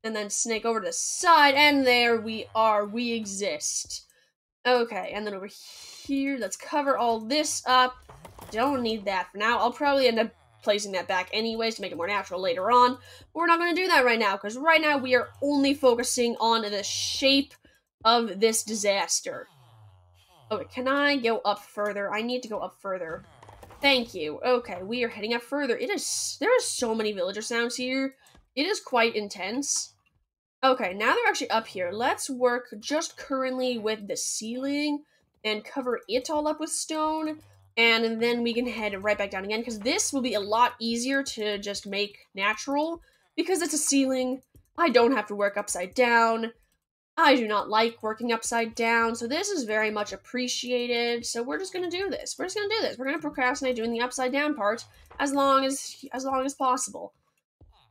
[SPEAKER 1] and then snake over to the side, and there we are, we exist. Okay, and then over here, let's cover all this up. Don't need that for now. I'll probably end up placing that back anyways to make it more natural later on. But we're not going to do that right now, because right now we are only focusing on the shape of this disaster. Okay, can I go up further? I need to go up further. Thank you. Okay, we are heading up further. There are so many villager sounds here. It is quite intense. Okay, now they're actually up here. Let's work just currently with the ceiling and cover it all up with stone. And then we can head right back down again, because this will be a lot easier to just make natural. Because it's a ceiling, I don't have to work upside down. I do not like working upside down, so this is very much appreciated. So we're just gonna do this. We're gonna procrastinate doing the upside down part as long as possible.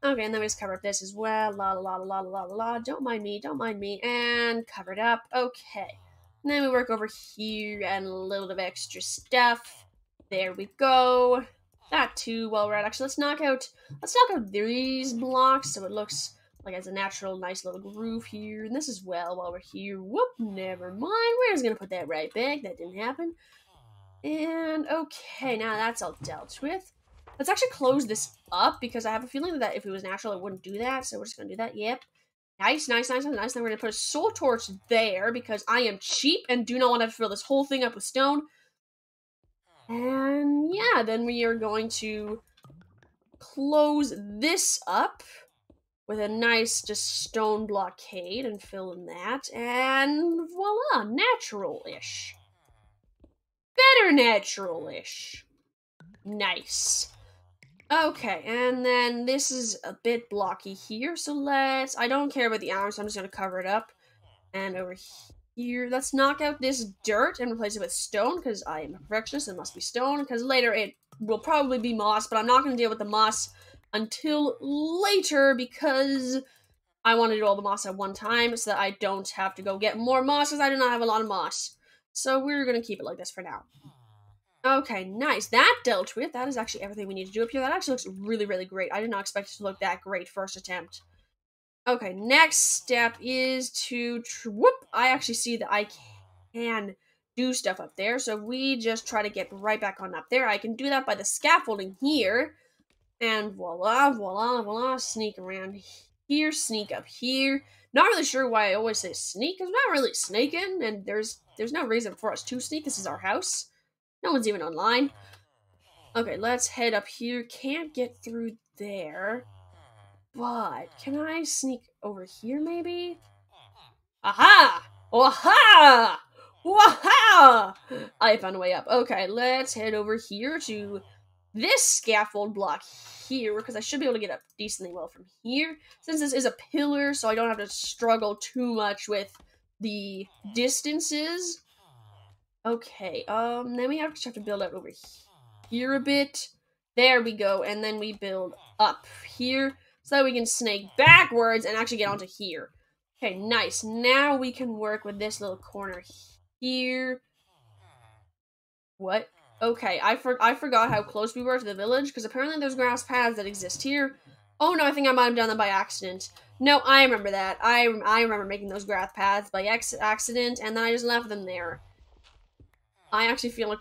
[SPEAKER 1] Okay, and then we just cover up this as well. La la la la la la la. Don't mind me, don't mind me. And cover it up. Okay. And then we work over here and a little bit of extra stuff. There we go. Not too well read. Actually, let's knock out these blocks so it looks like it's a natural, nice little groove here. And this as well while we're here. Whoop, never mind. We're just gonna put that right back. That didn't happen. And okay, now that's all dealt with. Let's actually close this up because I have a feeling that if it was natural, it wouldn't do that. So we're just gonna do that. Yep. Nice, nice, nice, nice, nice. Then we're gonna put a soul torch there because I am cheap and do not want to fill this whole thing up with stone. And yeah, then we are going to close this up with a nice just stone blockade and fill in that. And voila, natural-ish. Better natural-ish. Nice. Okay, and then this is a bit blocky here, so I don't care about the arms, so I'm just gonna cover it up. And over here, let's knock out this dirt and replace it with stone, because I am a perfectionist, it must be stone, because later it will probably be moss, but I'm not gonna deal with the moss until later, because I want to do all the moss at one time, so that I don't have to go get more moss, because I do not have a lot of moss. So we're gonna keep it like this for now. Okay, nice. That dealt with. That is actually everything we need to do up here. That actually looks really, really great. I did not expect it to look that great first attempt. Okay, next step is to... Whoop! I actually see that I can do stuff up there. So we just try to get right back on up there. I can do that by the scaffolding here. And voila, voila, voila. Sneak around here. Sneak up here. Not really sure why I always say sneak, because we're not really sneaking. And there's no reason for us to sneak. This is our house. No one's even online. Okay, let's head up here. Can't get through there. But, can I sneak over here, maybe? Aha! Waha! Waha! I found a way up. Okay, let's head over here to this scaffold block here, because I should be able to get up decently well from here. Since this is a pillar, so I don't have to struggle too much with the distances. Okay, then we have to build out over here a bit. There we go, and then we build up here, so that we can snake backwards and actually get onto here. Okay, nice. Now we can work with this little corner here. What? Okay, I forgot how close we were to the village, because apparently there's grass paths that exist here. Oh no, I think I might have done that by accident. No, I remember that. I remember making those grass paths by accident, and then I just left them there. I actually feel like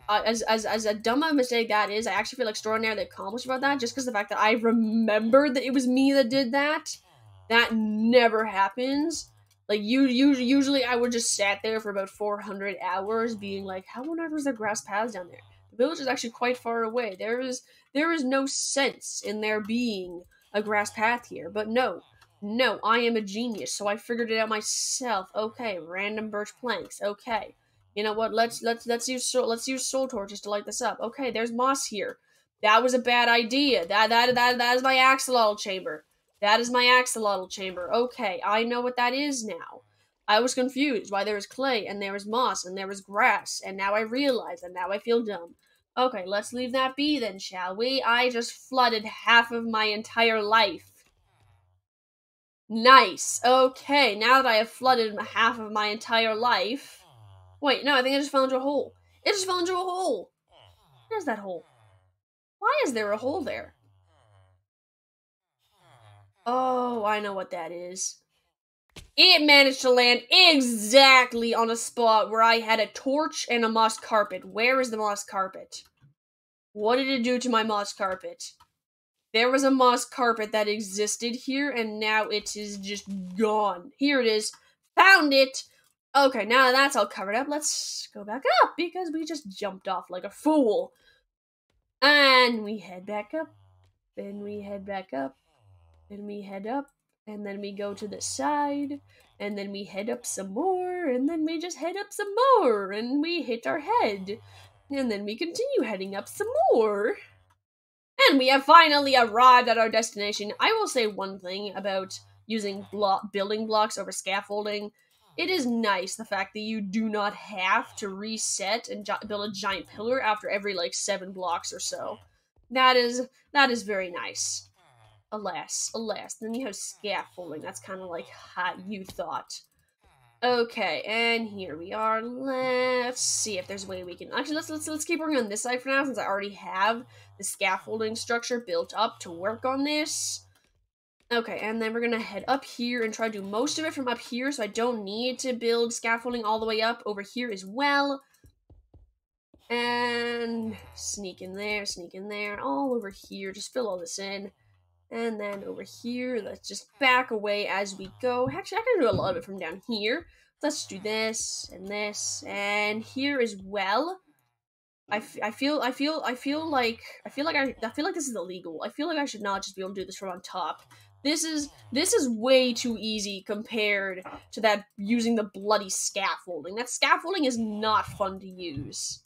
[SPEAKER 1] as a dumb of a mistake that is, I actually feel extraordinarily accomplished about that, just because the fact that I remembered that it was me that did that. That never happens. Like, usually I would just sat there for about 400 hours being like, how on earth was there grass paths down there? The village is actually quite far away. There is no sense in there being a grass path here. But no, I am a genius, so I figured it out myself. Okay, random birch planks. Okay. You know what? Let's use soul torches to light this up. Okay, there's moss here. That was a bad idea. That is my axolotl chamber. That is my axolotl chamber. Okay, I know what that is now. I was confused why there was clay and there was moss and there was grass, and now I realize, and now I feel dumb. Okay, let's leave that be then, shall we? I just flooded half of my entire life. Nice. Okay, now that I have flooded half of my entire life... Wait, no, I think I just fell into a hole. It just fell into a hole. Where's that hole? Why is there a hole there? Oh, I know what that is. It managed to land exactly on a spot where I had a torch and a moss carpet. Where is the moss carpet? What did it do to my moss carpet? There was a moss carpet that existed here, and now it is just gone. Here it is. Found it! Okay, now that's all covered up, let's go back up, because we just jumped off like a fool. And we head back up, then we head back up, then we head up, and then we go to the side, and then we head up some more, and then we just head up some more, and we hit our head, and then we continue heading up some more. And we have finally arrived at our destination. I will say one thing about using building blocks over scaffolding. It is nice, the fact that you do not have to reset and build a giant pillar after every, 7 blocks or so. That is very nice. Alas, alas. Then you have scaffolding. That's kind of like how you thought. Okay, and here we are. Let's see if there's a way we can actually let's keep working on this side for now, since I already have the scaffolding structure built up to work on this. Okay, and then we're gonna head up here and try to do most of it from up here, so I don't need to build scaffolding all the way up over here as well. And sneak in there, all over here. Just fill all this in. And then over here, let's just back away as we go. Actually, I can do a lot of it from down here. Let's do this, and here as well. I feel like this is illegal. I feel like I should not just be able to do this from on top. This is way too easy compared to that using the bloody scaffolding. That scaffolding is not fun to use.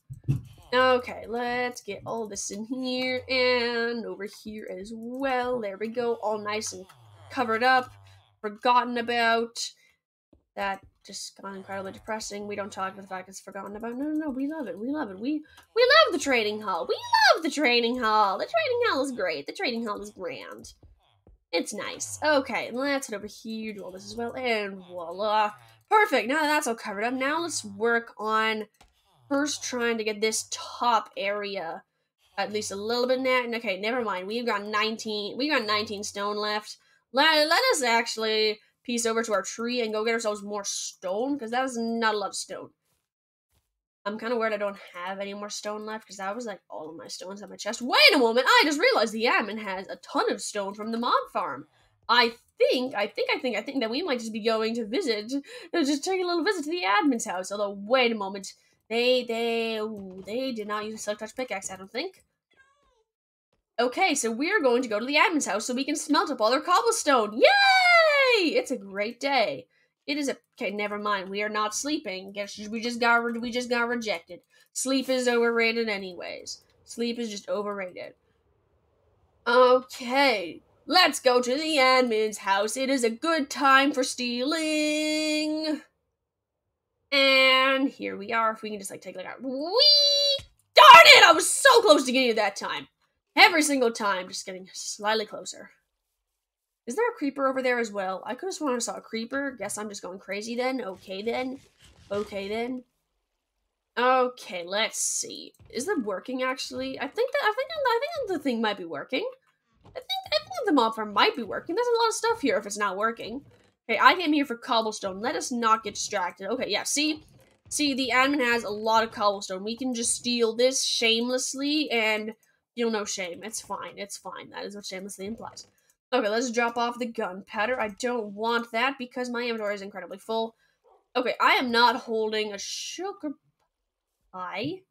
[SPEAKER 1] Okay, let's get all this in here and over here as well. There we go, all nice and covered up, forgotten about. That just got incredibly depressing. We don't talk about the fact it's forgotten about. No, we love it. We love the trading hall. We love the trading hall. The trading hall is great. The trading hall is grand. It's nice. Okay, let's head over here, do all this as well, and voila. Perfect, now that that's all covered up, now let's work on first trying to get this top area at least a little bit net. Okay, never mind. We've got 19 stone left. Let us actually piece over to our tree and go get ourselves more stone, because that is not a lot of stone. I'm kind of worried I don't have any more stone left, because that was like all of my stones at my chest. Wait a moment! I just realized the admin has a ton of stone from the mob farm. I think that we might just be going to visit, just take a little visit to the admin's house. Although, wait a moment. They did not use a silk touch pickaxe, I don't think. Okay, so we're going to go to the admin's house so we can smelt up all their cobblestone. Yay! It's a great day. It is okay, never mind. We are not sleeping. Guess we just got rejected. Sleep is overrated anyways. Sleep is just overrated. Okay, let's go to the admin's house. It is a good time for stealing. And here we are. If we can just like take a look at whee! Darn it! I was so close to getting it that time. Every single time, just getting slightly closer. Is there a creeper over there as well? I could have sworn I saw a creeper. Guess I'm just going crazy then. Okay then. Okay, let's see. Is it working actually? I think the thing might be working. I think the mob farm might be working. There's a lot of stuff here if it's not working. Okay, I came here for cobblestone. Let us not get distracted. Okay, yeah, see, the admin has a lot of cobblestone. We can just steal this shamelessly and feel no shame. It's fine. That is what shamelessly implies. Okay, let's drop off the gunpowder. I don't want that because my inventory is incredibly full. Okay, I am not holding a sugar pie.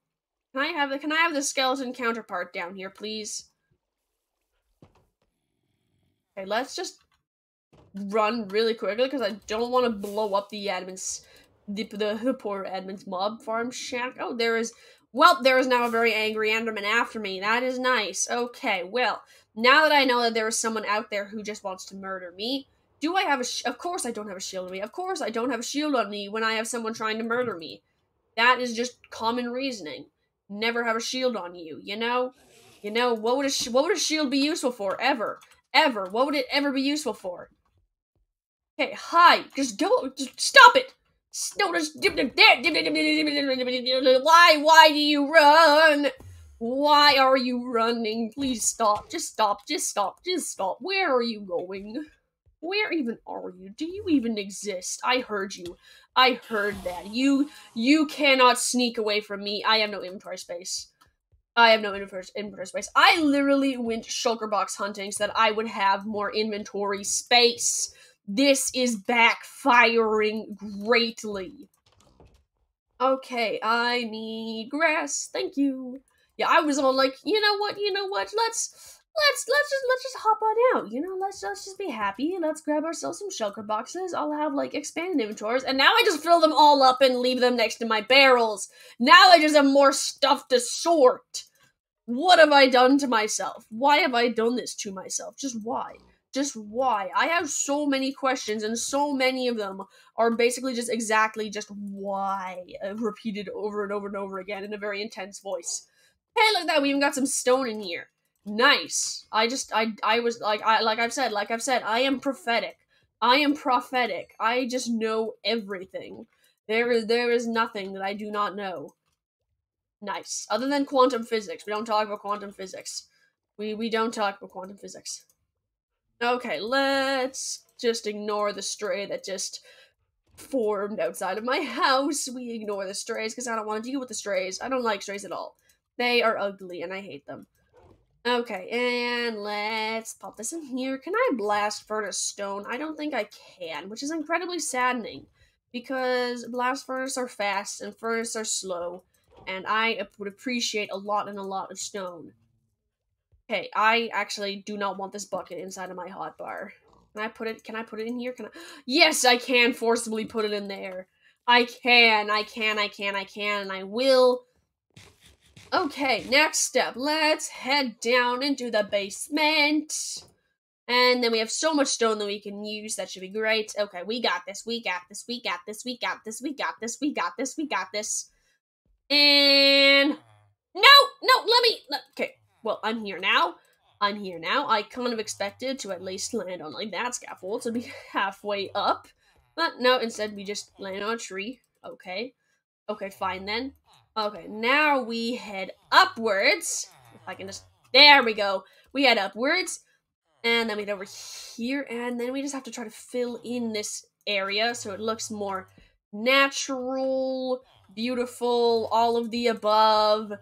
[SPEAKER 1] Can I have the skeleton counterpart down here, please? Okay, let's just run really quickly because I don't want to blow up the admin's the poor admin's mob farm shack. Oh, there is now a very angry enderman after me. That is nice. Okay, well, now that I know that there is someone out there who just wants to murder me, do I have of course I don't have a shield on me. Of course I don't have a shield on me when I have someone trying to murder me. That is just common reasoning. Never have a shield on you, you know? What would a shield be useful for? Ever. What would it ever be useful for? Okay, hi. Just go. Just stop it. No, just why do you run? Why are you running? Please stop. Just stop. Where are you going? Where even are you? Do you even exist? I heard you. I heard that. You cannot sneak away from me. I have no inventory space. I literally went shulker box hunting so that I would have more inventory space. This is backfiring greatly. Okay, I need grass. Thank you. Yeah, I was all like, you know what? Let's just hop on out. Let's just be happy. Let's grab ourselves some shulker boxes. I'll have like expanded inventories, and now I just fill them all up and leave them next to my barrels. Now I just have more stuff to sort. What have I done to myself? Why have I done this to myself? Just why? I have so many questions, and so many of them are basically just exactly just why, repeated over and over and over again in a very intense voice. Hey, look at that, we even got some stone in here. Nice. I was like I've said, I am prophetic. I am prophetic. I just know everything. There is nothing that I do not know. Nice. Other than quantum physics. We don't talk about quantum physics. We don't talk about quantum physics. Okay, let's just ignore the stray that just formed outside of my house. We ignore the strays because I don't want to deal with the strays. I don't like strays at all. They are ugly and I hate them. Okay, and let's pop this in here. Can I blast furnace stone? I don't think I can, which is incredibly saddening because blast furnace are fast and furnace are slow, and I would appreciate a lot of stone. Okay, I actually do not want this bucket inside of my hotbar. Can I put it in here? Can I? Yes, I can forcibly put it in there. I can, and I will. Okay, next step. Let's head down into the basement. And then we have so much stone that we can use. That should be great. Okay, we got this. We got this. We got this. We got this. We got this. We got this. We got this. And no, okay. Well, I'm here now. I kind of expected to at least land on like that scaffold to be halfway up. But no, instead we just land on a tree. Okay. Okay, fine then. Okay, now we head upwards. If I can just... There we go. We head upwards. And then we head over here. And then we just have to try to fill in this area so it looks more natural, beautiful, all of the above,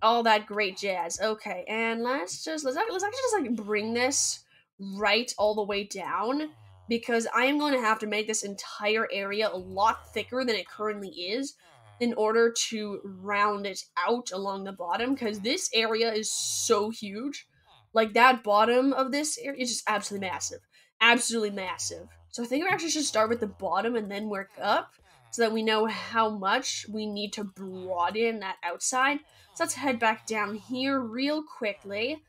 [SPEAKER 1] all that great jazz. Okay, and let's actually just like bring this right all the way down, because I am going to have to make this entire area a lot thicker than it currently is in order to round it out along the bottom, because this area is so huge. Like, that bottom of this area is just absolutely massive. Absolutely massive. So I think we actually should start with the bottom and then work up, so that we know how much we need to broaden that outside. So let's head back down here real quickly.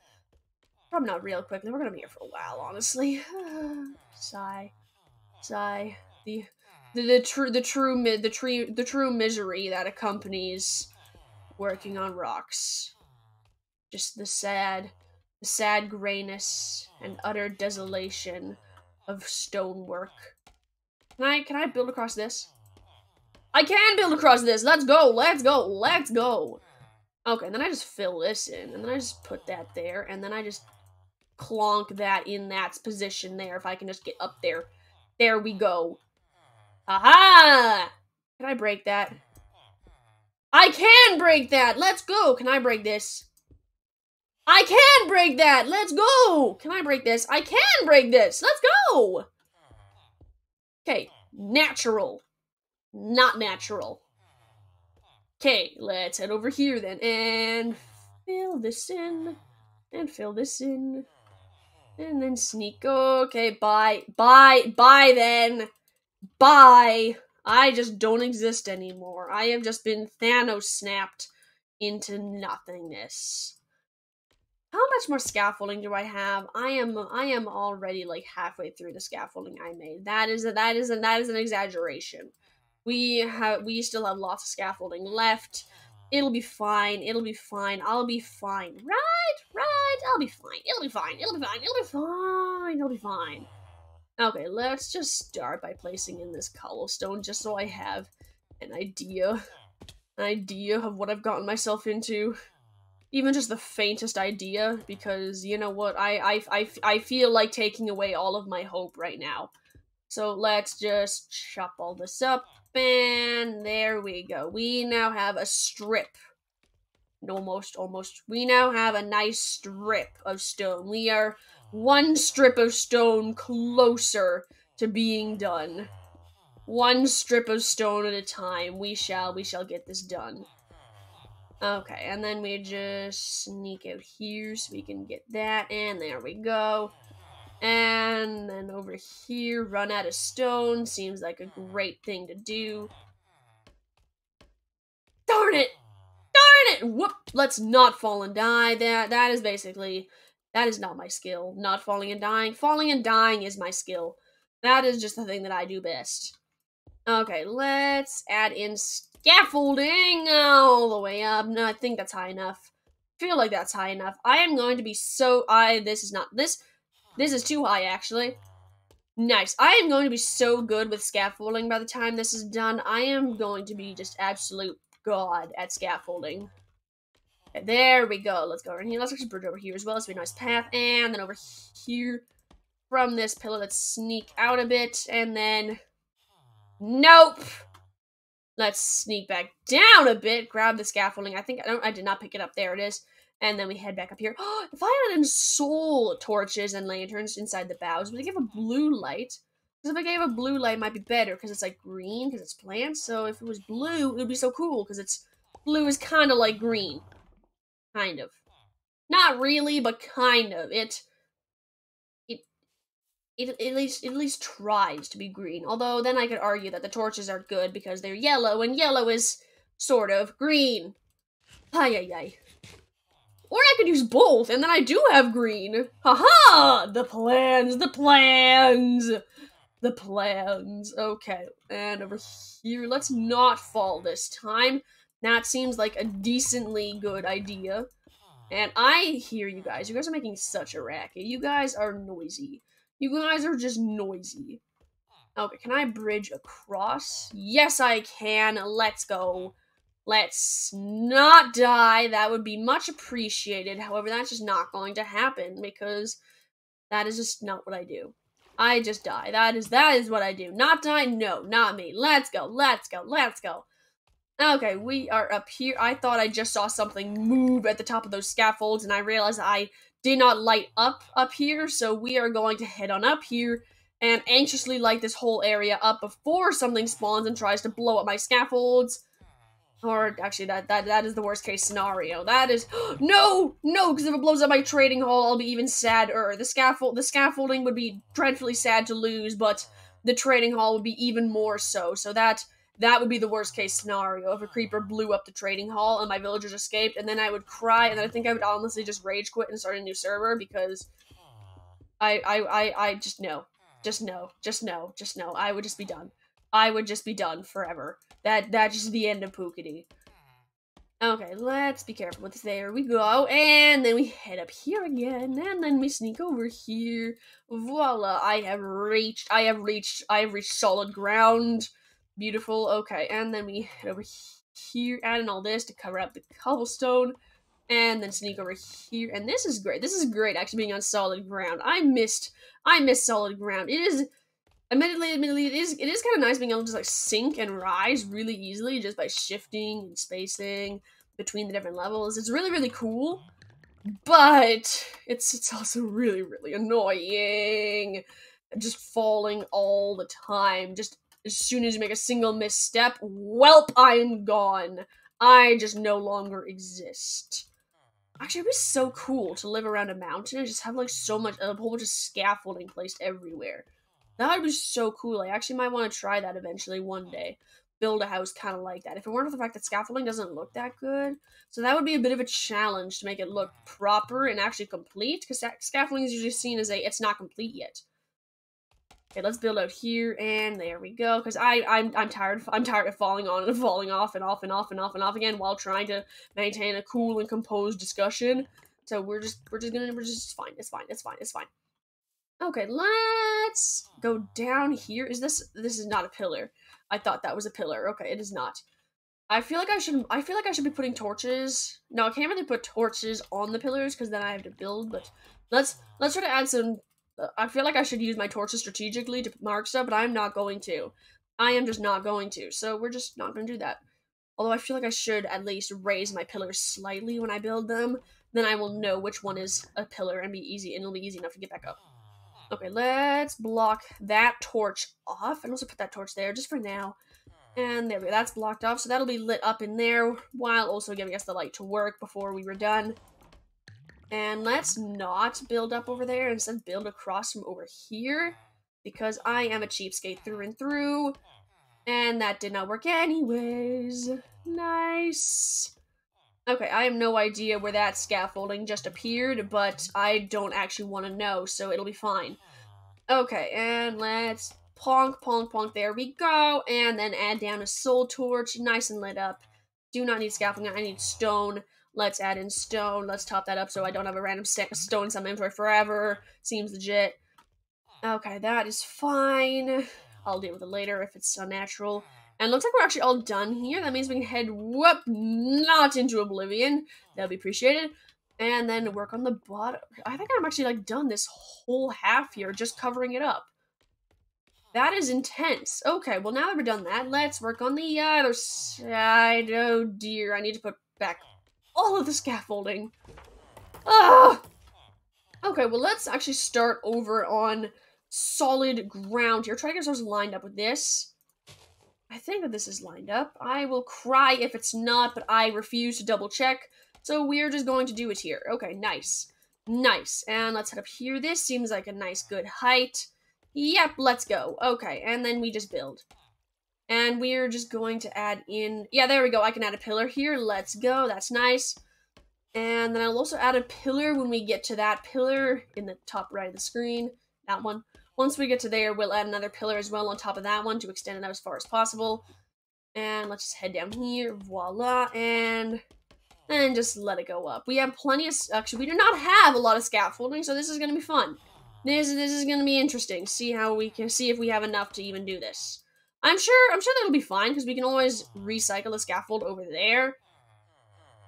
[SPEAKER 1] Probably not real quickly, we're gonna be here for a while, honestly. Sigh. Sigh. The true misery that accompanies working on rocks. Just the sad grayness and utter desolation of stonework. Can I build across this? I can build across this! Let's go! Let's go! Let's go! Okay, and then I just fill this in, and then I just put that there, and then I just clonk that in that position there, if I can just get up there. There we go. Aha! Can I break that? I can break that! Let's go! Can I break this? I can break that! Let's go! Can I break this? I can break this! Let's go! Okay, natural. Not natural. Okay, let's head over here then, and fill this in, and fill this in, and then sneak. Okay, bye then. Bye. I just don't exist anymore. I have just been Thanos snapped into nothingness. How much more scaffolding do I have? I am already like halfway through the scaffolding I made. That is an exaggeration. We still have lots of scaffolding left. It'll be fine. It'll be fine. I'll be fine. Right. I'll be fine. It'll be fine. It'll be fine. It'll be fine. It'll be fine. Okay, let's just start by placing in this cobblestone just so I have an idea of what I've gotten myself into. Even just the faintest idea, because you know what? I feel like taking away all of my hope right now. So let's just chop all this up. And there we go. We now have a strip. Almost. We now have a nice strip of stone. We are one strip of stone closer to being done. One strip of stone at a time. We shall get this done. Okay, and then we just sneak out here so we can get that. And there we go. And then over here, run out of stone. Seems like a great thing to do. Darn it! Darn it! Whoop! Let's not fall and die. That is not my skill. Not falling and dying. Falling and dying is my skill. That is just the thing that I do best. Okay, let's add in scaffolding all the way up. No, I think that's high enough. feel like that's high enough. I am going to be so, this is not, this is too high, actually. Nice. I am going to be so good with scaffolding by the time this is done. I am going to be just absolute god at scaffolding. Okay, there we go. Let's go over here. Let's actually bridge over here as well. It's a nice path. And then over here from this pillar, let's sneak out a bit. And then, nope. Let's sneak back down a bit. Grab the scaffolding. I did not pick it up. There it is. And then we head back up here. If I had soul torches and lanterns inside the boughs, would I give a blue light? Because if I gave a blue light, it might be better, because it's like green, because it's plants. So if it was blue, it would be so cool, because it's blue is kind of like green. Kind of. Not really, but kind of. It at least tries to be green. Although then I could argue that the torches are good because they're yellow, and yellow is sort of green. Ay ay ay. Or I could use both, and then I do have green. Haha! The plans, the plans! The plans. Okay, and over here, let's not fall this time. That seems like a decently good idea. And I hear you guys. You guys are making such a racket. You guys are noisy. You guys are just noisy. Okay, can I bridge across? Yes, I can. Let's go. Let's not die. That would be much appreciated. However, that's just not going to happen because that is just not what I do. I just die. That is what I do. Not die? No, not me. Let's go. Let's go. Let's go. Okay, we are up here. I thought I just saw something move at the top of those scaffolds, and I realized I did not light up here, so we are going to head on up here and anxiously light this whole area up before something spawns and tries to blow up my scaffolds. Or, actually, that is the worst case scenario. That is, no, because if it blows up my trading hall, I'll be even sadder. The scaffolding would be dreadfully sad to lose, but the trading hall would be even more so. So that would be the worst case scenario if a creeper blew up the trading hall and my villagers escaped, and then I would cry, and then I think I would honestly just rage quit and start a new server because I just no. I would just be done. I would just be done forever. That's just the end of Pookity. Okay, let's be careful with this. There we go. And then we head up here again. And then we sneak over here. Voila. I have reached solid ground. Beautiful. Okay, and then we head over here. Adding all this to cover up the cobblestone. And then sneak over here. And this is great. This is great, actually, being on solid ground. I miss solid ground. It is... Admittedly, it is kind of nice being able to just, like, sink and rise really easily just by shifting and spacing between the different levels. It's really, really cool, but it's also really, really annoying. Just falling all the time. Just as soon as you make a single misstep, welp, I'm gone. I just no longer exist. Actually, it'd be so cool to live around a mountain and just have, like, a whole bunch of scaffolding placed everywhere. That would be so cool. I actually might want to try that eventually one day. Build a house kind of like that. If it weren't for the fact that scaffolding doesn't look that good. So that would be a bit of a challenge to make it look proper and actually complete. Because scaffolding is usually seen as it's not complete yet. Okay, let's build out here. And there we go. Because I'm tired of falling on and falling off and off and off and off and off again while trying to maintain a cool and composed discussion. So we're just fine. It's fine. Okay, let's go down here. This is not a pillar. I thought that was a pillar. Okay, it is not. I feel like I should be putting torches. No, I can't really put torches on the pillars because then I have to build, but let's try to add some. I feel like I should use my torches strategically to mark stuff, but I'm not going to. I am just not going to. So we're just not going to do that. Although I feel like I should at least raise my pillars slightly when I build them. Then I will know which one is a pillar and it'll be easy enough to get back up. Okay, let's block that torch off, and also put that torch there just for now. And there we go, that's blocked off, so that'll be lit up in there, while also giving us the light to work before we were done. And let's not build up over there, instead build across from over here, because I am a cheapskate through and through, and that did not work anyways. Nice. Okay, I have no idea where that scaffolding just appeared, but I don't actually want to know, so it'll be fine. Okay, and let's ponk, there we go, and then add down a soul torch, nice and lit up. Do not need scaffolding, I need stone. Let's add in stone. Let's top that up so I don't have a random stack of stone in my inventory forever. Seems legit. Okay, that is fine. I'll deal with it later if it's unnatural. And looks like we're actually all done here. That means we can head, not into oblivion. That'll be appreciated. And then work on the bottom. I think I'm actually, like, done this whole half here, just covering it up. That is intense. Okay, well, now that we're done that, let's work on the other side. Oh, dear. I need to put back all of the scaffolding. Ah! Okay, well, let's actually start over on solid ground here. Try to get ourselves lined up with this. I think that this is lined up. I will cry if it's not, but I refuse to double check. So we're just going to do it here. Okay, nice. Nice. And let's head up here. This seems like a nice, good height. Yep, let's go. Okay, and then we just build. And we're just going to add in... Yeah, there we go. I can add a pillar here. Let's go. That's nice. And then I'll also add a pillar when we get to that pillar in the top right of the screen. That one. Once we get to there, we'll add another pillar as well on top of that one to extend it out as far as possible. And let's just head down here. Voila. And just let it go up. We have plenty of... Actually, we do not have a lot of scaffolding, so this is going to be fun. This is going to be interesting. See if we have enough to even do this. I'm sure that'll be fine, because we can always recycle the scaffold over there.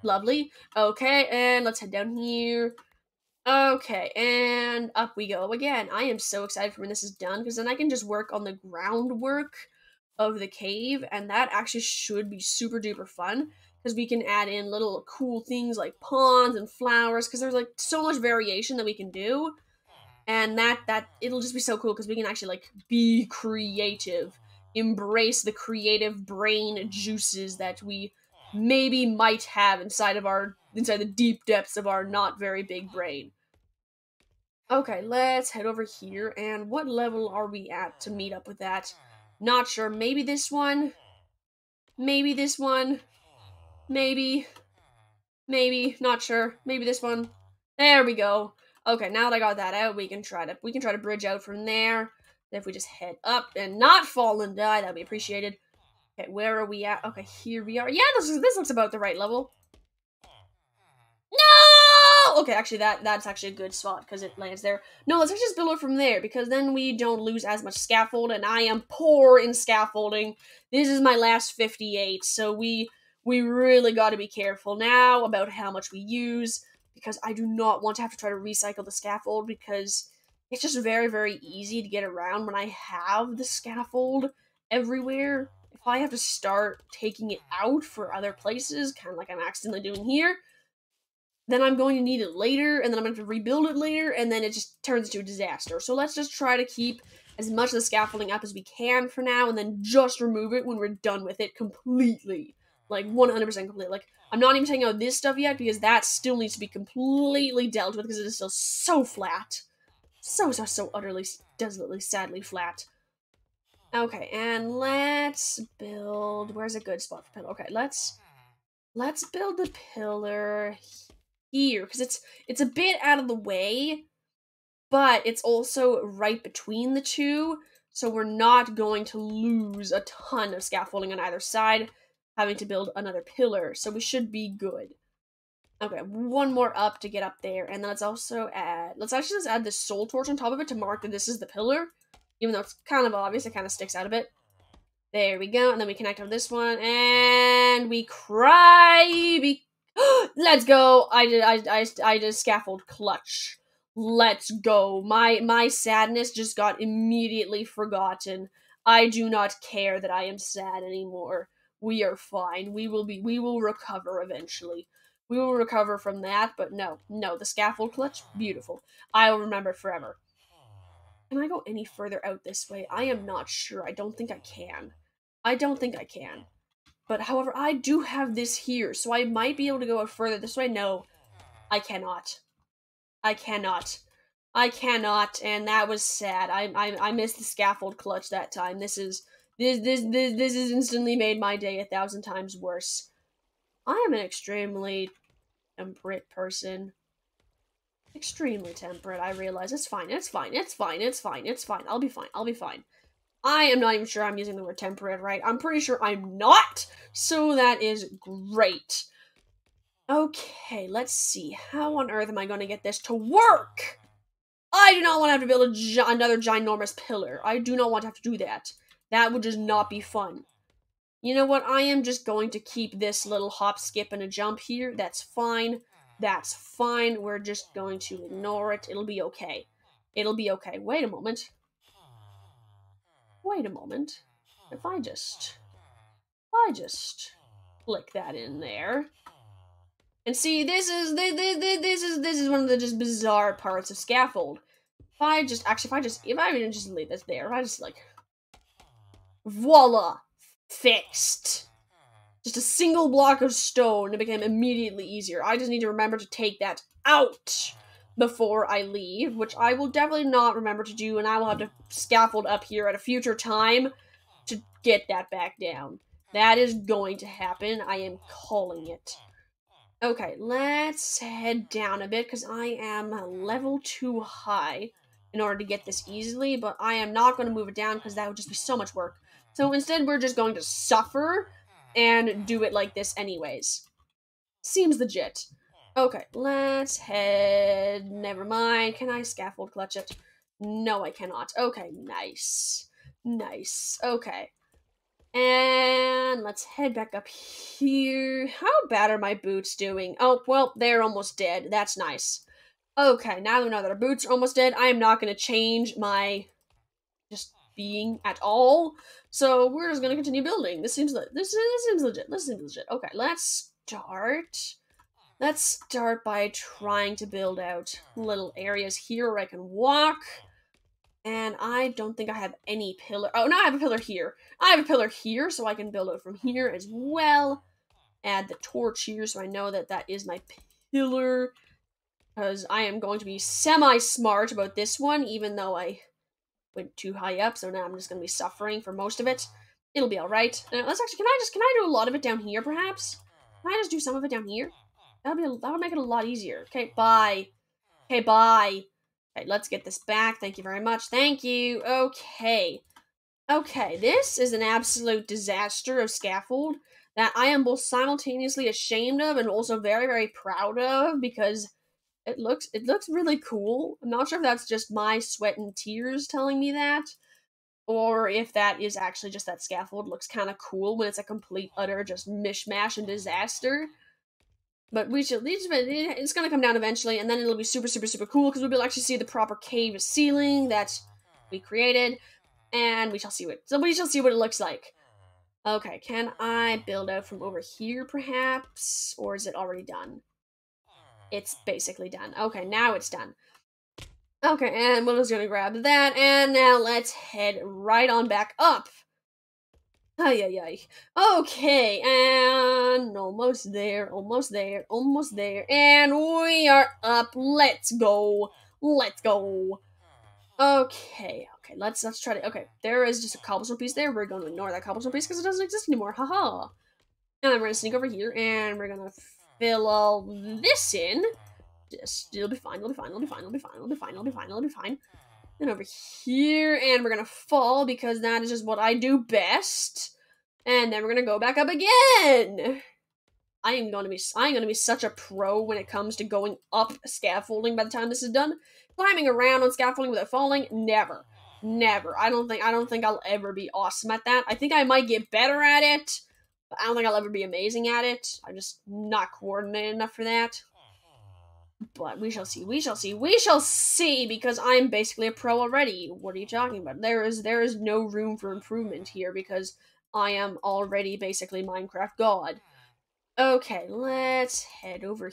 [SPEAKER 1] Lovely. Okay, and let's head down here. Okay, and up we go again. I am so excited for when this is done, because then I can just work on the groundwork of the cave, and that actually should be super duper fun, because we can add in little cool things like ponds and flowers, because there's like so much variation that we can do, and that it'll just be so cool, because we can actually like be creative, embrace the creative brain juices that we maybe might have inside the deep depths of our not very big brain. Okay, let's head over here, and what level are we at to meet up with that? Not sure. Maybe this one? Maybe this one? Maybe? Maybe? Not sure. Maybe this one? There we go. Okay, now that I got that out, we can try to bridge out from there. If we just head up and not fall and die, that'd be appreciated. Okay, where are we at? Okay, here we are. Yeah, this looks about the right level. No! Okay, actually, that's actually a good spot, because it lands there. No, let's actually just build it from there, because then we don't lose as much scaffold, and I am poor in scaffolding. This is my last 58, so we really got to be careful now about how much we use, because I do not want to have to try to recycle the scaffold, because it's just very, very easy to get around when I have the scaffold everywhere. If I have to start taking it out for other places, kind of like I'm accidentally doing here, then I'm going to need it later, and then I'm going to have to rebuild it later, and then it just turns into a disaster. So let's just try to keep as much of the scaffolding up as we can for now, and then just remove it when we're done with it completely. Like, 100% complete. Like, I'm not even taking out this stuff yet, because that still needs to be completely dealt with, because it is still so flat. So utterly, desolately, sadly flat. Okay, and let's build... Where's a good spot for pillar? Okay, let's build the pillar here, because it's a bit out of the way, but it's also right between the two, so we're not going to lose a ton of scaffolding on either side, having to build another pillar, so we should be good. Okay, one more up to get up there, and then let's actually just add this soul torch on top of it to mark that this is the pillar, even though it's kind of obvious, it kind of sticks out a bit. There we go, and then we connect on this one, and we cry. Let's go! I did scaffold clutch. Let's go. My sadness just got immediately forgotten. I do not care that I am sad anymore. We are fine. We will recover eventually. We will recover from that, but no, the scaffold clutch, beautiful. I will remember it forever. Can I go any further out this way? I am not sure. I don't think I can. But, however, I do have this here, so I might be able to go out further this way. No, I cannot. I cannot, and that was sad. I missed the scaffold clutch that time. This has instantly made my day 1,000 times worse. I am an extremely temperate person. Extremely temperate, I realize. It's fine. I'll be fine. I am not even sure I'm using the word temperate right. I'm pretty sure I'm not, so that is great. Okay, let's see. How on earth am I going to get this to work? I do not want to have to build another ginormous pillar. I do not want to have to do that. That would just not be fun. You know what? I am just going to keep this little hop, skip, and a jump here. That's fine. That's fine. We're just going to ignore it. It'll be okay. It'll be okay. Wait a moment. Wait a moment. If I just flick that in there. And see, this is one of the just bizarre parts of scaffold. If I even just leave this there, if I just like, voila, fixed. Just a single block of stone, it became immediately easier. I just need to remember to take that out before I leave, which I will definitely not remember to do, and I will have to scaffold up here at a future time to get that back down. That is going to happen. I am calling it. Okay, let's head down a bit, because I am level too high in order to get this easily, but I am not going to move it down, because that would just be so much work. So instead, we're just going to suffer and do it like this anyways. Seems legit. Okay, let's head... Never mind. Can I scaffold clutch it? No, I cannot. Okay, nice. Nice. Okay. And let's head back up here. How bad are my boots doing? Oh, well, they're almost dead. That's nice. Okay, now that we know that our boots are almost dead, I am not going to change my just being at all. So we're just going to continue building. This seems legit. This seems legit. Okay, let's start by trying to build out little areas here where I can walk. And I don't think I have any pillar. Oh, no, I have a pillar here. I have a pillar here, so I can build out from here as well. Add the torch here, so I know that that is my pillar. Because I am going to be semi-smart about this one, even though I went too high up, so now I'm just going to be suffering for most of it. It'll be alright. Let's actually, can I do a lot of it down here, perhaps? Can I just do some of it down here? That would make it a lot easier. Okay, bye. Okay, bye. Okay, let's get this back. Thank you very much. Thank you. Okay. Okay, this is an absolute disaster of scaffold that I am both simultaneously ashamed of and also very, very proud of, because it looks really cool. I'm not sure if that's just my sweat and tears telling me that, or if that is actually just that scaffold looks kind of cool when it's a complete, utter, just mishmash and disaster. But it's gonna come down eventually, and then it'll be super, super, super cool, because we'll be able to actually see the proper cave ceiling that we created, and we shall see what it looks like. Okay, can I build out from over here, perhaps? Or is it already done? It's basically done. Okay, now it's done. Okay, and we're just gonna grab that, and now let's head right on back up. Ay, ay, ay. Okay, and almost there, and we are up. Let's go. Okay, let's try to, okay, there is just a cobblestone piece there. We're going to ignore that cobblestone piece because it doesn't exist anymore. Haha. And then we're gonna sneak over here, and we're gonna fill all this in. It'll be fine. And over here, and we're gonna fall because that is just what I do best. And then we're gonna go back up again. I am gonna be such a pro when it comes to going up scaffolding by the time this is done. Climbing around on scaffolding without falling, never. I don't think I'll ever be awesome at that. I think I might get better at it, but I don't think I'll ever be amazing at it. I'm just not coordinated enough for that. But we shall see, because I'm basically a pro already. What are you talking about? There is no room for improvement here, because I am already basically Minecraft God. Okay, let's head over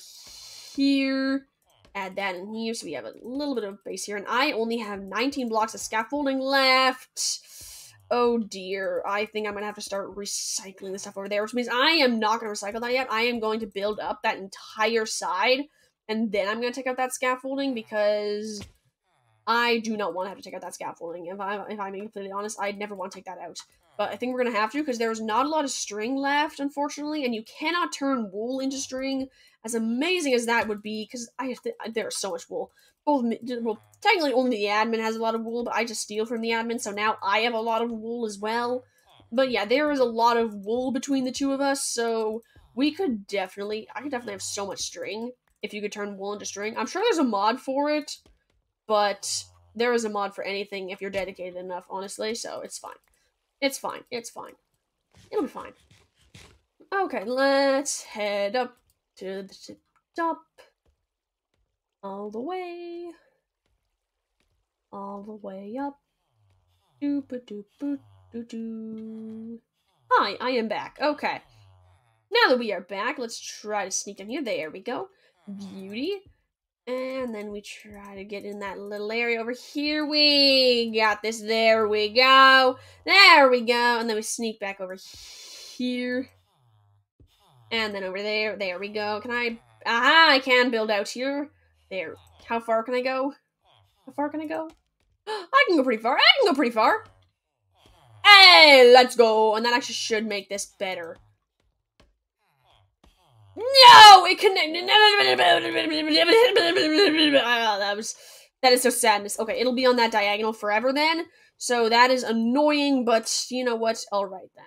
[SPEAKER 1] here. Add that in here, so we have a little bit of base here. And I only have 19 blocks of scaffolding left. Oh dear, I think I'm going to have to start recycling the stuff over there, which means I am not going to recycle that yet. I am going to build up that entire side, and then I'm going to take out that scaffolding, because I do not want to have to take out that scaffolding. If I'm being completely honest, I'd never want to take that out. But I think we're going to have to, because there's not a lot of string left, unfortunately, and you cannot turn wool into string, as amazing as that would be, because there's so much wool. Well, technically only the admin has a lot of wool, but I just steal from the admin, so now I have a lot of wool as well. But yeah, there is a lot of wool between the two of us, so I could definitely have so much string if you could turn wool into string. I'm sure there's a mod for it, but there is a mod for anything if you're dedicated enough, honestly, so it's fine. It's fine. It's fine. It'll be fine. Okay, let's head up to the top. All the way. All the way up. Doop-a-doop-a-doo-doo. Hi, I am back. Okay. Now that we are back, let's try to sneak in here. There we go. Beauty. And then we try to get in that little area over here. We got this. There we go. There we go. And then we sneak back over here. And then over there. There we go. Can I... Aha! I can build out here. There. How far can I go? How far can I go? I can go pretty far. I can go pretty far. Hey, let's go. And that actually should make this better. No, it connected. That is so sadness. Okay, it'll be on that diagonal forever then. So that is annoying, but you know what? Alright then.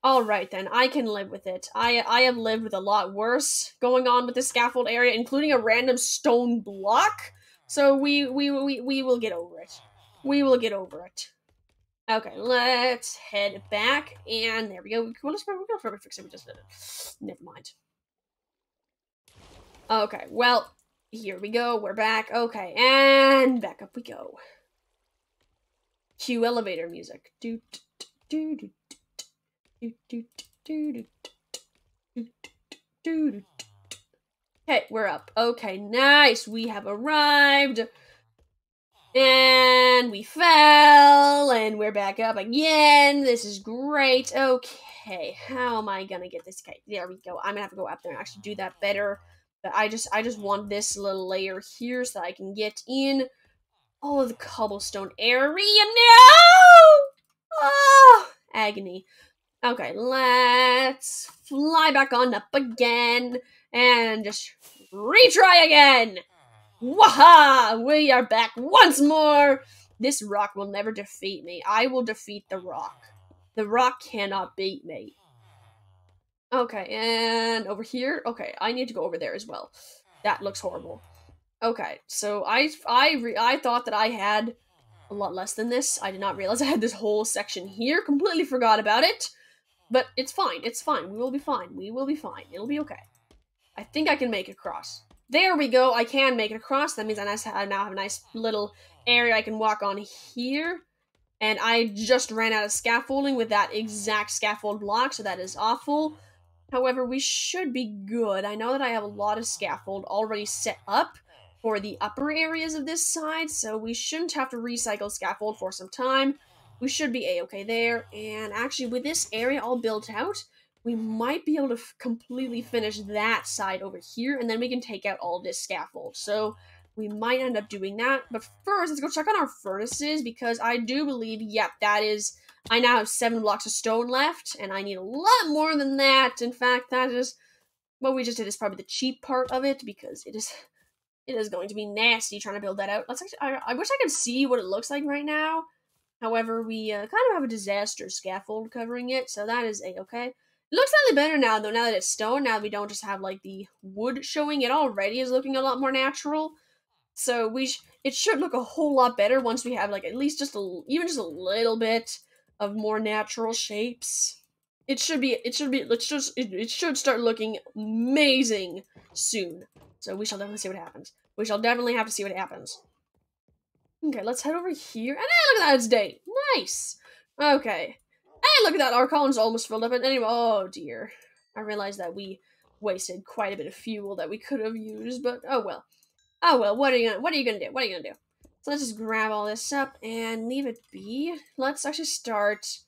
[SPEAKER 1] Alright then, I can live with it. I have lived with a lot worse going on with this scaffold area, including a random stone block. So we will get over it. We will get over it. Okay, let's head back, and there we go. We're gonna fix it. We just did it. Never mind. Okay, well, here we go. We're back. Okay, and back up we go. Cue elevator music. Okay, we're up. Okay, nice. We have arrived. And we fell, and we're back up again. This is great. Okay, how am I gonna get this? Okay, there we go. I'm gonna have to go up there and actually do that better. But I just want this little layer here so that I can get in all of the cobblestone area. No! Oh, agony. Okay, let's fly back on up again and just retry again. Waha! We are back once more! This rock will never defeat me. I will defeat the rock. The rock cannot beat me. Okay, and over here? Okay, I need to go over there as well. That looks horrible. Okay, so I thought that I had a lot less than this. I did not realize I had this whole section here. Completely forgot about it. But it's fine. It's fine. We will be fine. We will be fine. It'll be okay. I think I can make it across. There we go. I can make it across. That means I now have a nice little area I can walk on here. And I just ran out of scaffolding with that exact scaffold block, so that is awful. However, we should be good. I know that I have a lot of scaffold already set up for the upper areas of this side, so we shouldn't have to recycle scaffold for some time. We should be a-okay there. And actually, with this area all built out, we might be able to completely finish that side over here, and then we can take out all this scaffold. So we might end up doing that. But first, let's go check on our furnaces, because I do believe, yep, that is... I now have 7 blocks of stone left, and I need a lot more than that. In fact, that is... what we just did is probably the cheap part of it, because it is going to be nasty trying to build that out. Let's actually... I wish I could see what it looks like right now. However, we kind of have a disaster scaffold covering it, so that is a-okay. It looks slightly better now, though, now that it's stone. Now that we don't just have, like, the wood showing. It already is looking a lot more natural. So it should look a whole lot better once we have, like, at least even just a little bit of more natural shapes. It should start looking amazing soon. So we shall definitely see what happens. We shall definitely have to see what happens. Okay, let's head over here. And hey, look at that, it's day. Nice. Okay. Hey, look at that, our column's almost filled up. And anyway, oh dear. I realized that we wasted quite a bit of fuel that we could have used, but oh well. Oh well, what are you gonna do? What are you gonna do? So let's just grab all this up and leave it be. Let's actually start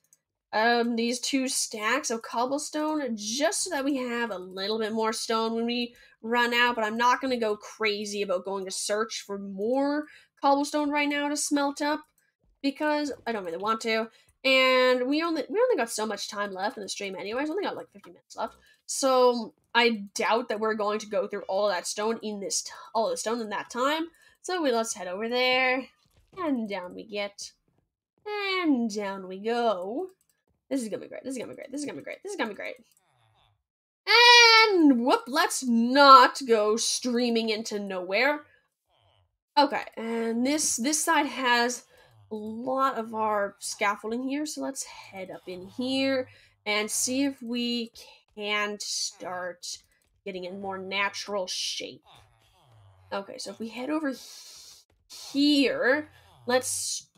[SPEAKER 1] these 2 stacks of cobblestone just so that we have a little bit more stone when we run out, but I'm not gonna go crazy about going to search for more cobblestone right now to smelt up because I don't really want to. And we only got so much time left in the stream anyways. We only got like 50 minutes left. So I doubt that we're going to go through all of that stone all of the stone in that time. So let's head over there. And down we get. And down we go. This is gonna be great. This is gonna be great. This is gonna be great. This is gonna be great. And whoop, let's not go streaming into nowhere. Okay, and this side has a lot of our scaffolding here, so let's head up in here and see if we can start getting in more natural shape. Okay, so if we head over here, let's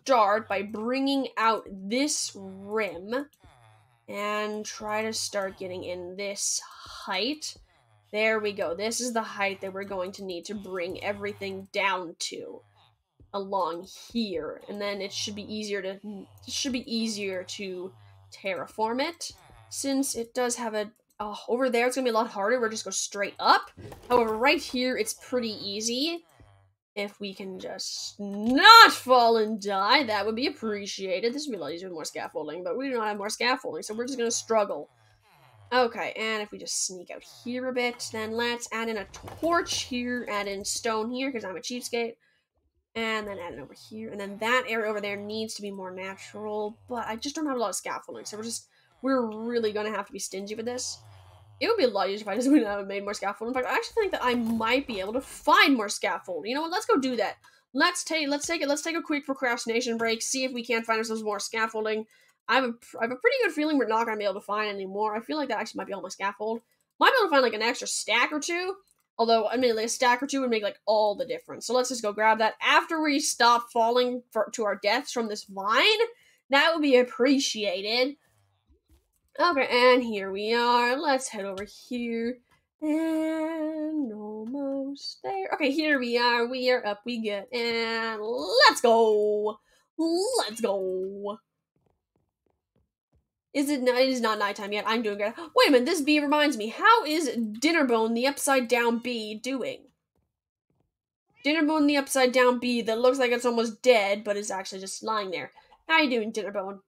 [SPEAKER 1] start by bringing out this rim and try to start getting in this height. There we go. This is the height that we're going to need to bring everything down to along here, and then it should be easier to terraform it, since it does have a over there it's gonna be a lot harder. We'll just go straight up. However, right here it's pretty easy. If we can just not fall and die, that would be appreciated. This would be a lot easier with more scaffolding, but we do not have more scaffolding, so we're just gonna struggle. Okay, and if we just sneak out here a bit, then let's add in a torch here, add in stone here, because I'm a cheapskate. And then add it over here. And then that area over there needs to be more natural. But I just don't have a lot of scaffolding. So we're really going to have to be stingy with this. It would be a lot easier if I just went out and made more scaffolding. In fact, I actually think that I might be able to find more scaffolding. You know what? Let's go do that. Let's take a quick procrastination break. See if we can't find ourselves more scaffolding. I have a pretty good feeling we're not going to be able to find any more. I feel like that actually might be all my scaffold. Might be able to find like an extra stack or two. Although, I mean, like a stack or two would make, like, all the difference. So let's just go grab that. After we stop falling to our deaths from this vine, that would be appreciated. Okay, and here we are. Let's head over here. And almost there. Okay, here we are. We are up, we good. And let's go. Let's go. It is not nighttime yet. I'm doing good. Wait a minute, this bee reminds me. How is Dinnerbone, the upside down bee, doing? Dinnerbone, the upside down bee that looks like it's almost dead, but is actually just lying there. How you doing, Dinnerbone?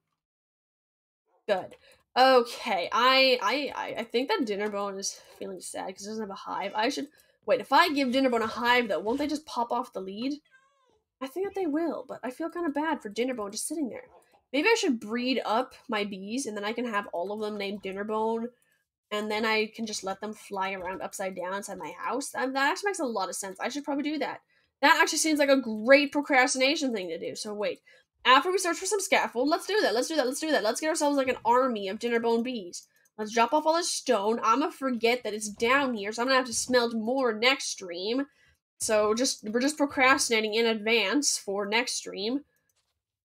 [SPEAKER 1] Good. Okay, I think that Dinnerbone is feeling sad because it doesn't have a hive. Wait, if I give Dinnerbone a hive though, won't they just pop off the lead? I think that they will, but I feel kind of bad for Dinnerbone just sitting there. Maybe I should breed up my bees, and then I can have all of them named Dinnerbone, and then I can just let them fly around upside down inside my house. That actually makes a lot of sense. I should probably do that. That actually seems like a great procrastination thing to do. So wait, after we search for some scaffold, let's do that. Let's get ourselves like an army of Dinnerbone bees. Let's drop off all this stone. I'm gonna forget that it's down here, so I'm gonna have to smelt more next stream. So we're just procrastinating in advance for next stream.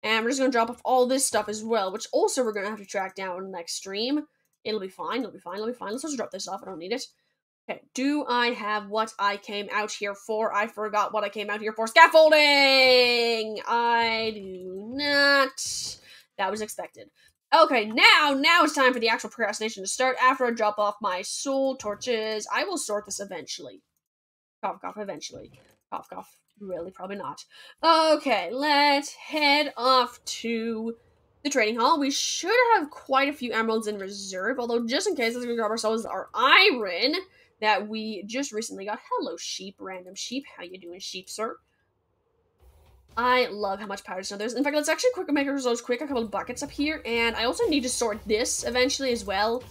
[SPEAKER 1] And we're just going to drop off all this stuff as well, which also we're going to have to track down next stream. It'll be fine. Let's just drop this off. I don't need it. Okay, do I have what I came out here for? I forgot what I came out here for. Scaffolding! I do not. That was expected. Okay, now it's time for the actual procrastination to start. After I drop off my soul torches, I will sort this eventually. Cough, cough, eventually. Cough, cough. Really, probably not. Okay, let's head off to the trading hall. We should have quite a few emeralds in reserve, although just in case, let's go grab ourselves our iron that we just recently got. Hello, sheep, random sheep. How you doing, sheep, sir? I love how much powder snow there's. In fact, let's actually make ourselves quick. A couple of buckets up here, and I also need to sort this eventually as well.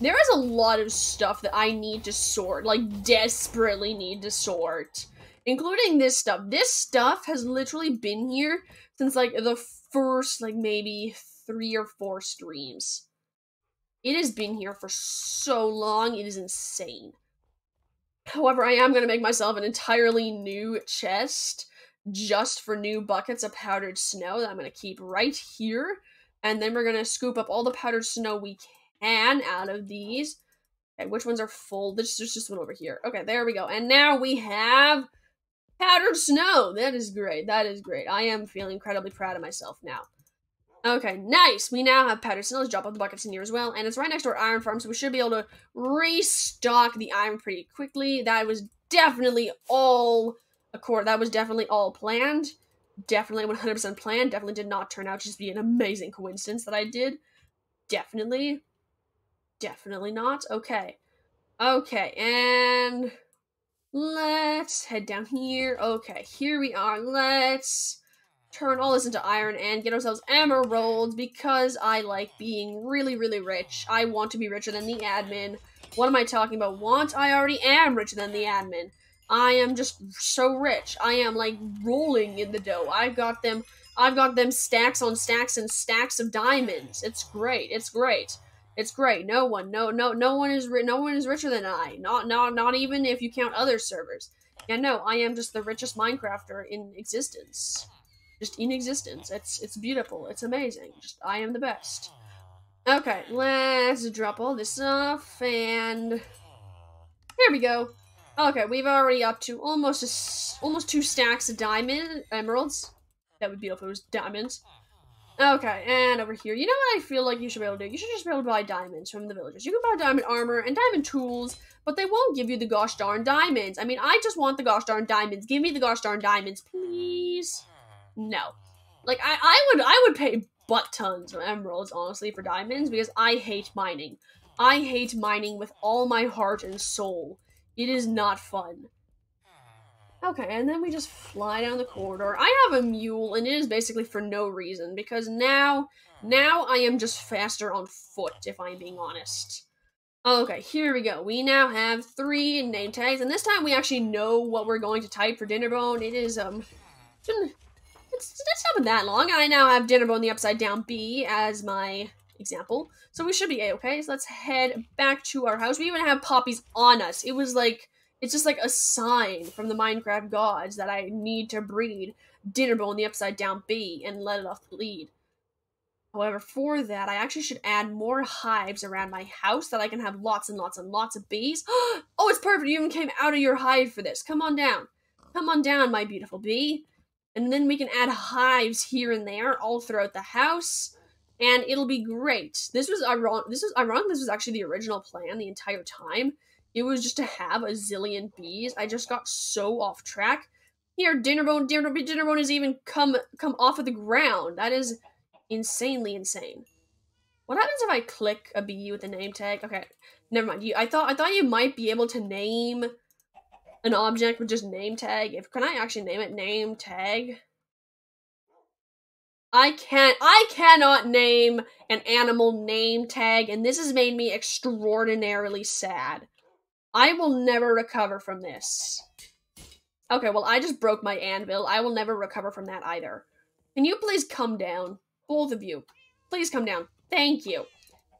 [SPEAKER 1] There is a lot of stuff that I need to sort, like desperately need to sort. Including this stuff. This stuff has literally been here since, like, the first, like, maybe 3 or 4 streams. It has been here for so long, it is insane. However, I am going to make myself an entirely new chest just for new buckets of powdered snow that I'm going to keep right here. And then we're going to scoop up all the powdered snow we can out of these. Okay, which ones are full? There's just one over here. Okay, there we go. And now we have powdered snow. That is great. That is great. I am feeling incredibly proud of myself now. Okay, nice. We now have powdered snow. Let's drop off the buckets in here as well. And it's right next to our iron farm, so we should be able to restock the iron pretty quickly. That was definitely all planned. Definitely 100% planned. Definitely did not turn out to just be an amazing coincidence that I did. Definitely not. Okay, and let's head down here. Okay, here we are. Let's turn all this into iron and get ourselves emeralds because I like being really, really rich. I want to be richer than the admin. What am I talking about? Want? I already am richer than the admin. I am just so rich. I am like rolling in the dough. I've got them stacks on stacks and stacks of diamonds. It's great. It's great. It's great. No one is richer than I. Not even if you count other servers. Yeah, no, I am just the richest Minecrafter in existence. Just in existence. It's beautiful. It's amazing. Just I am the best. Okay, let's drop all this off, and here we go. Okay, we've already up to almost 2 stacks of emeralds. That would be beautiful if it was diamonds. Okay, and over here, you know what I feel like you should be able to do? You should just be able to buy diamonds from the villagers. You can buy diamond armor and diamond tools, but they won't give you the gosh darn diamonds. I mean, I just want the gosh darn diamonds. Give me the gosh darn diamonds, please. No. Like, I would pay butt tons of emeralds, honestly, for diamonds, because I hate mining. I hate mining with all my heart and soul. It is not fun. Okay, and then we just fly down the corridor. I have a mule, and it is basically for no reason, because now I am just faster on foot, if I'm being honest. Okay, here we go. We now have 3 name tags, and this time we actually know what we're going to type for Dinnerbone. It is, it's not been that long. I now have Dinnerbone the Upside Down B as my example, so we should be a-okay. So let's head back to our house. We even have poppies on us. It's just like a sign from the Minecraft gods that I need to breed Dinnerbone the Upside Down B and let it off the lead. However, for that, I actually should add more hives around my house that I can have lots and lots and lots of bees. Oh, it's perfect. You even came out of your hive for this. Come on down. Come on down, my beautiful bee. And then we can add hives here and there all throughout the house, and it'll be great. This was ironic. This was actually the original plan the entire time. It was just to have a zillion bees. I just got so off track. Here, Dinnerbone has even come off of the ground. That is insanely insane. What happens if I click a bee with a name tag? Okay, never mind. I thought you might be able to name an object with just name tag. Can I actually name it name tag? I cannot name an animal name tag, and this has made me extraordinarily sad. I will never recover from this. Okay, well, I just broke my anvil. I will never recover from that either. Can you please come down? Both of you. Please come down. Thank you.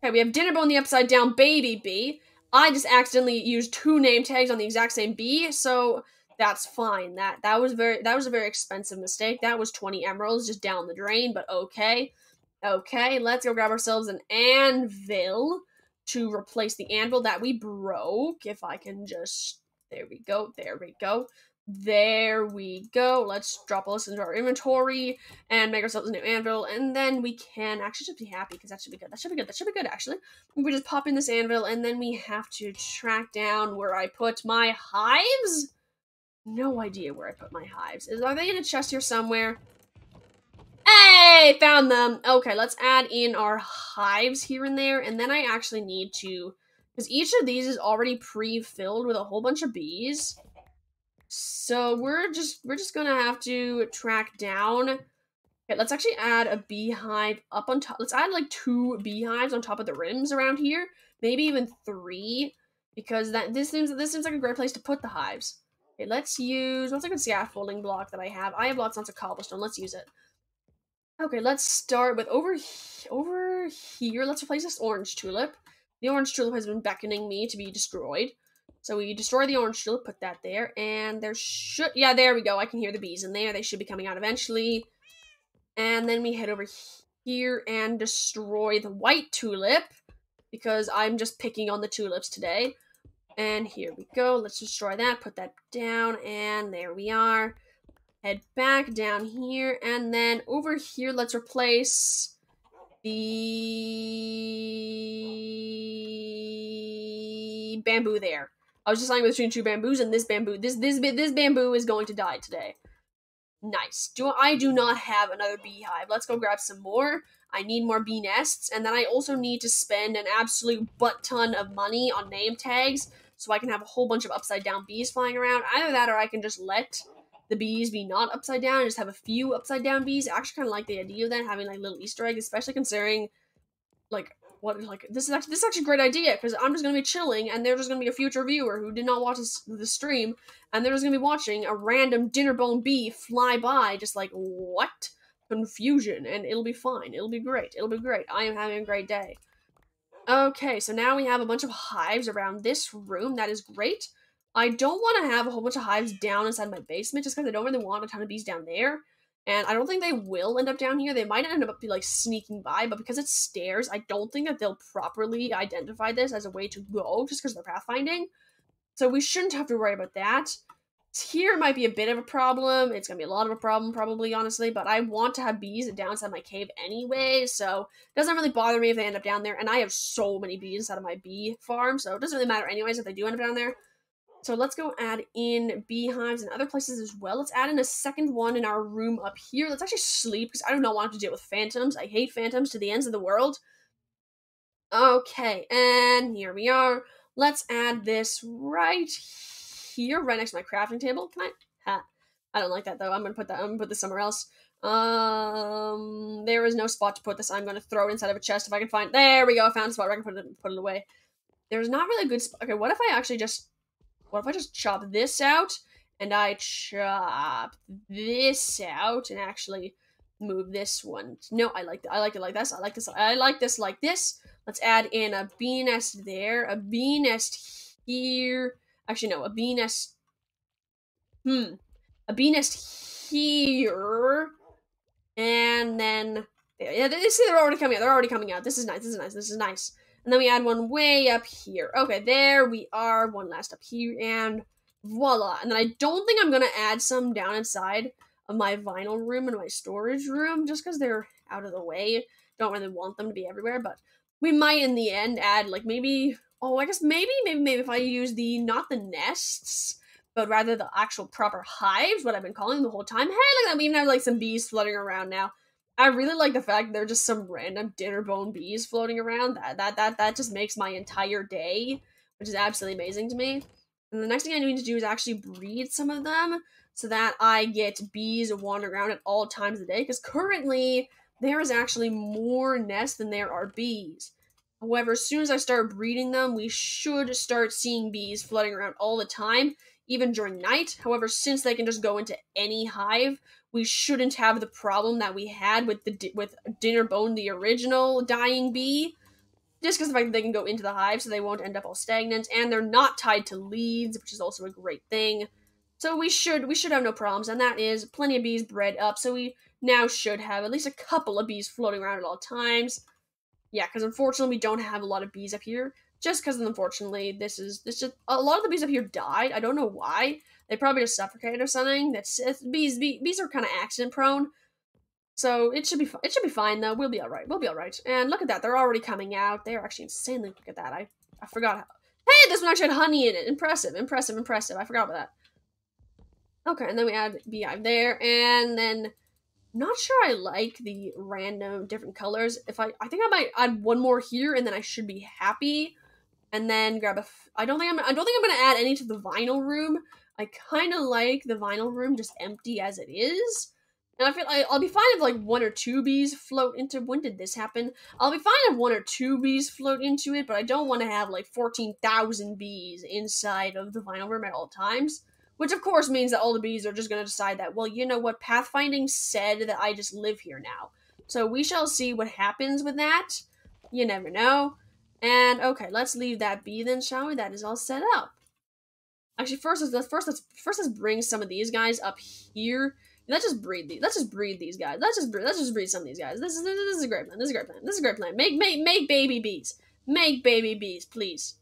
[SPEAKER 1] Okay, we have Dinnerbone the Upside Down Baby Bee. I just accidentally used 2 name tags on the exact same bee, so that's fine. That was a very expensive mistake. That was 20 emeralds just down the drain, but okay. Okay, let's go grab ourselves an anvil to replace the anvil that we broke. If I can just... There we go. There we go. There we go. Let's drop all this into our inventory and make ourselves a new anvil, and then we can actually just be happy because that should be good. That should be good. That should be good, actually. We just pop in this anvil, and then we have to track down where I put my hives. No idea where I put my hives. Are they in a chest here somewhere? Hey, found them. Okay, let's add in our hives here and there, and then I actually need to, because each of these is already pre-filled with a whole bunch of bees. So we're just gonna have to track down. Okay, let's actually add a beehive up on top. Let's add like 2 beehives on top of the rims around here, maybe even 3, because this seems like a great place to put the hives. Okay, let's use what's like a scaffolding block that I have. I have lots and lots of cobblestone. Let's use it. Okay, let's start with over here. Let's replace this orange tulip. The orange tulip has been beckoning me to be destroyed. So we destroy the orange tulip, put that there, and yeah, there we go. I can hear the bees in there. They should be coming out eventually. And then we head over here and destroy the white tulip, because I'm just picking on the tulips today. And here we go. Let's destroy that, put that down, and there we are. Head back down here, and then over here, let's replace the bamboo there. I was deciding between 2 bamboos, and this bamboo is going to die today. Nice. I do not have another beehive. Let's go grab some more. I need more bee nests, and then I also need to spend an absolute butt ton of money on name tags so I can have a whole bunch of upside down bees flying around. Either that, or I can just let the bees be not upside down and just have a few upside down bees. I actually kind of like the idea of that, having like little Easter eggs, especially considering like what like this is actually a great idea because I'm just gonna be chilling and there's just gonna be a future viewer who did not watch the stream and they're just gonna be watching a random dinner bone bee fly by, just like what confusion, and it'll be fine. It'll be great. It'll be great. I am having a great day. Okay, so now we have a bunch of hives around this room. That is great. I don't want to have a whole bunch of hives down inside my basement just because I don't really want a ton of bees down there. And I don't think they will end up down here. They might end up be like sneaking by, but because it's stairs, I don't think that they'll properly identify this as a way to go just because they're pathfinding. So we shouldn't have to worry about that. Here might be a bit of a problem. It's going to be a lot of a problem, probably, honestly, but I want to have bees down inside my cave anyway, so it doesn't really bother me if they end up down there, and I have so many bees inside of my bee farm, so it doesn't really matter anyways if they do end up down there. So let's go add in beehives and other places as well. Let's add in a second one in our room up here. Let's actually sleep, because I do not want to deal with phantoms. I hate phantoms to the ends of the world. Okay, and here we are. Let's add this right here, right next to my crafting table. Can I? Ha. I don't like that though. I'm gonna put this somewhere else. There is no spot to put this. I'm gonna throw it inside of a chest if I can find. There we go. I found a spot where I can put it away. There's not really a good spot. Okay, what if I just chop this out and I chop this out and actually move this one? No, I like it like this. I like this like this. Let's add in a bee nest there, a bee nest here. Actually, no, a bee nest. A bee nest here, and then yeah, see, they're already coming out. They're already coming out. This is nice. This is nice. This is nice. And then we add one way up here. Okay, there we are. One last up here, and voila. And then I don't think I'm gonna add some down inside of my vinyl room and my storage room, just because they're out of the way. Don't really want them to be everywhere, but we might in the end add like maybe. Oh, I guess maybe if I use not the nests, but rather the actual proper hives, what I've been calling them the whole time. Hey, look at that! We even have like some bees floating around now. I really like the fact that they're just some random dinner bone bees floating around. That just makes my entire day, which is absolutely amazing to me. And the next thing I need to do is actually breed some of them so that I get bees wandering around at all times of the day. Because currently there is actually more nests than there are bees. However, as soon as I start breeding them, we should start seeing bees floating around all the time, even during night. However, since they can just go into any hive, we shouldn't have the problem that we had with Dinner Bone, the original dying bee. Just because the fact that they can go into the hive, so they won't end up all stagnant, and they're not tied to leads, which is also a great thing. So we should have no problems, and that is plenty of bees bred up. So we now should have at least a couple of bees floating around at all times. Yeah, because unfortunately we don't have a lot of bees up here. Just because, unfortunately, this just a lot of the bees up here died. I don't know why. They probably just suffocated or something. Bees are kind of accident prone, so it should be fine though. We'll be all right. We'll be all right. And look at that, they're already coming out. They are actually insanely. Look at that. I forgot how. Hey, this one actually had honey in it. Impressive. I forgot about that. Okay, and then we add beehive there, and then. Not sure I like the random different colors. I think I might add one more here, and then I should be happy. And then grab I don't think I'm gonna add any to the vinyl room. I kind of like the vinyl room just empty as it is. And I feel like I'll be fine if like 1 or 2 bees float into. When did this happen? I'll be fine if 1 or 2 bees float into it, but I don't want to have like 14,000 bees inside of the vinyl room at all times. Which, of course, means that all the bees are just going to decide that, well, you know what, pathfinding said that I just live here now. So we shall see what happens with that. You never know. And, okay, let's leave that bee then, shall we? That is all set up. Actually, first let's bring some of these guys up here. Let's just breed these. Let's just breed these guys. Let's just breed some of these guys. This is a great plan. This is a great plan. This is a great plan. Make baby bees. Make baby bees, please.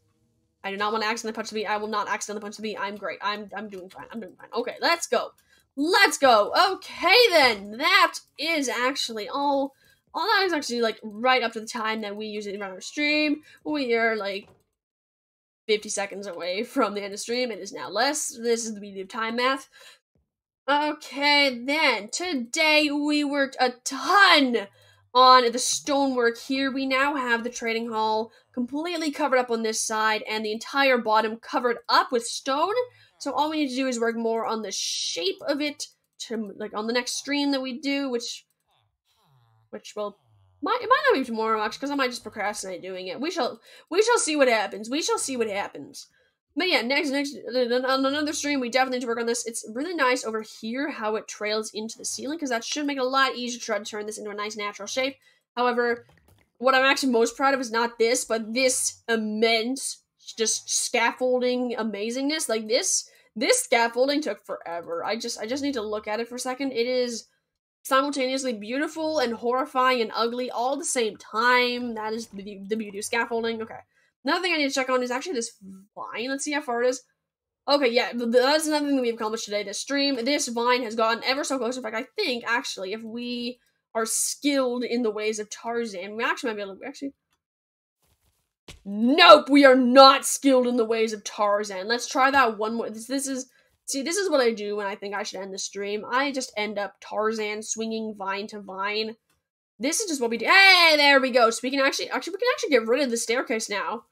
[SPEAKER 1] I do not want to accidentally punch the bee. I will not accidentally punch the bee. I'm great. I'm doing fine. I'm doing fine. Okay, let's go. Let's go. Okay, then. That is actually all that is actually, like, right up to the time that we usually run our stream. We are, like, 50 seconds away from the end of stream. It is now less. This is the beauty of time math. Okay, then. Today, we worked a ton on the stonework here. We now have the trading hall completely covered up on this side and the entire bottom covered up with stone. So all we need to do is work more on the shape of it to, like, on the next stream that we do, which will It might not be tomorrow, actually, because I might just procrastinate doing it. We shall see what happens. We shall see what happens. But yeah, next, on another stream, we definitely need to work on this. It's really nice over here how it trails into the ceiling, because that should make it a lot easier to try to turn this into a nice natural shape. However, what I'm actually most proud of is not this, but this immense, just scaffolding amazingness. Like, this scaffolding took forever. I just need to look at it for a second. It is simultaneously beautiful and horrifying and ugly all at the same time. That is the beauty of scaffolding. Okay. Another thing I need to check on is actually this vine. Let's see how far it is. Okay, yeah, that's another thing that we've accomplished today, this stream. This vine has gotten ever so close. In fact, I think, actually, if we are skilled in the ways of Tarzan, we actually might be able to, Nope, we are not skilled in the ways of Tarzan. Let's try that one more. This is what I do when I think I should end the stream. I just end up Tarzan swinging vine to vine. This is just what we do. Hey, there we go. So we can actually, we can actually get rid of the staircase now.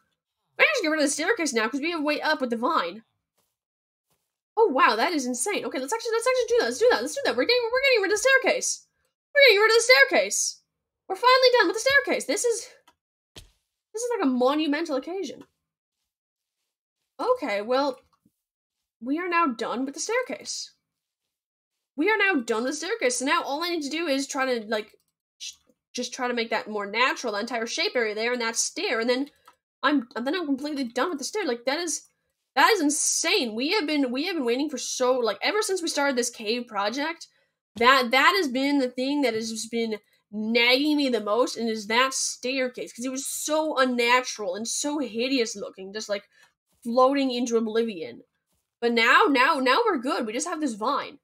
[SPEAKER 1] We can actually get rid of the staircase now because we have way up with the vine. Oh wow, that is insane. Okay, let's actually do that. Let's do that. We're getting rid of the staircase. We're getting rid of the staircase. We're finally done with the staircase. This is like a monumental occasion. Okay, well, we are now done with the staircase. So now all I need to do is try to, like, just try to make that more natural, the entire shape area there, and that stair, and then I'm completely done with the stair. Like, that is insane. We have been waiting for so, like, ever since we started this cave project, that has been the thing that has just been nagging me the most, and is that staircase, because it was so unnatural and so hideous looking, just like floating into oblivion. But now we're good. We just have this vine.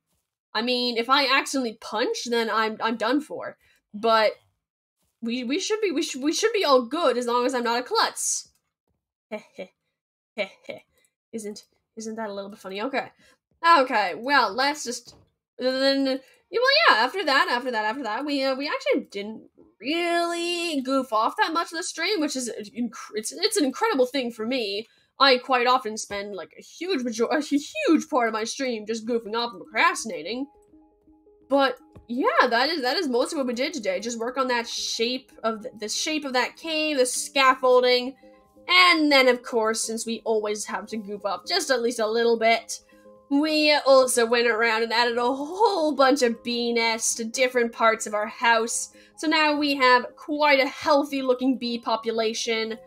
[SPEAKER 1] I mean, if I accidentally punch, then I'm done for. But we should be all good as long as I'm not a klutz. Isn't that a little bit funny? Okay. Well, let's just then. Well, yeah. After that, we actually didn't really goof off that much of the stream, which is it's an incredible thing for me. I quite often spend like a huge part of my stream just goofing off and procrastinating. But yeah, that is most of what we did today. Just work on that shape of that cave, the scaffolding, and then of course, since we always have to goof up just at least a little bit, we also went around and added a whole bunch of bee nests to different parts of our house. So now we have quite a healthy looking bee population.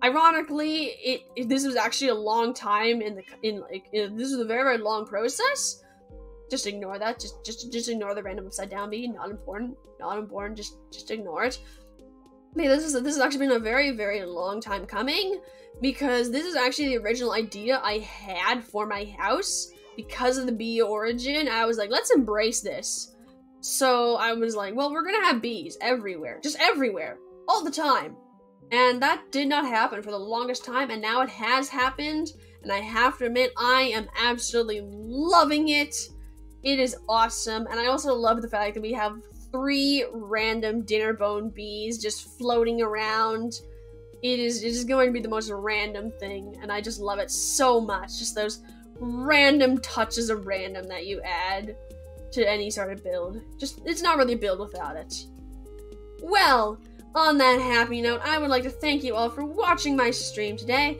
[SPEAKER 1] Ironically, this was actually a long time this was a very, very long process. Just ignore that. Just ignore the random upside down bee. Not important. Just ignore it. But yeah, this has actually been a very, very long time coming, because this is actually the original idea I had for my house. Because of the bee origin, I was like, let's embrace this. So I was like, well, we're gonna have bees everywhere, just everywhere, all the time. And that did not happen for the longest time, and now it has happened, and I have to admit, I am absolutely loving it. It is awesome, and I also love the fact that we have 3 random dinner bone bees just floating around. It is going to be the most random thing, and I just love it so much. Just those random touches of random that you add to any sort of build. It's not really a build without it. Well, on that happy note, I would like to thank you all for watching my stream today.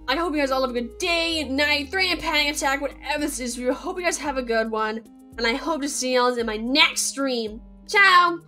[SPEAKER 1] I hope you guys all have a good day, night, 3-AM panic attack, whatever this is for you. I hope you guys have a good one, and I hope to see y'all in my next stream. Ciao!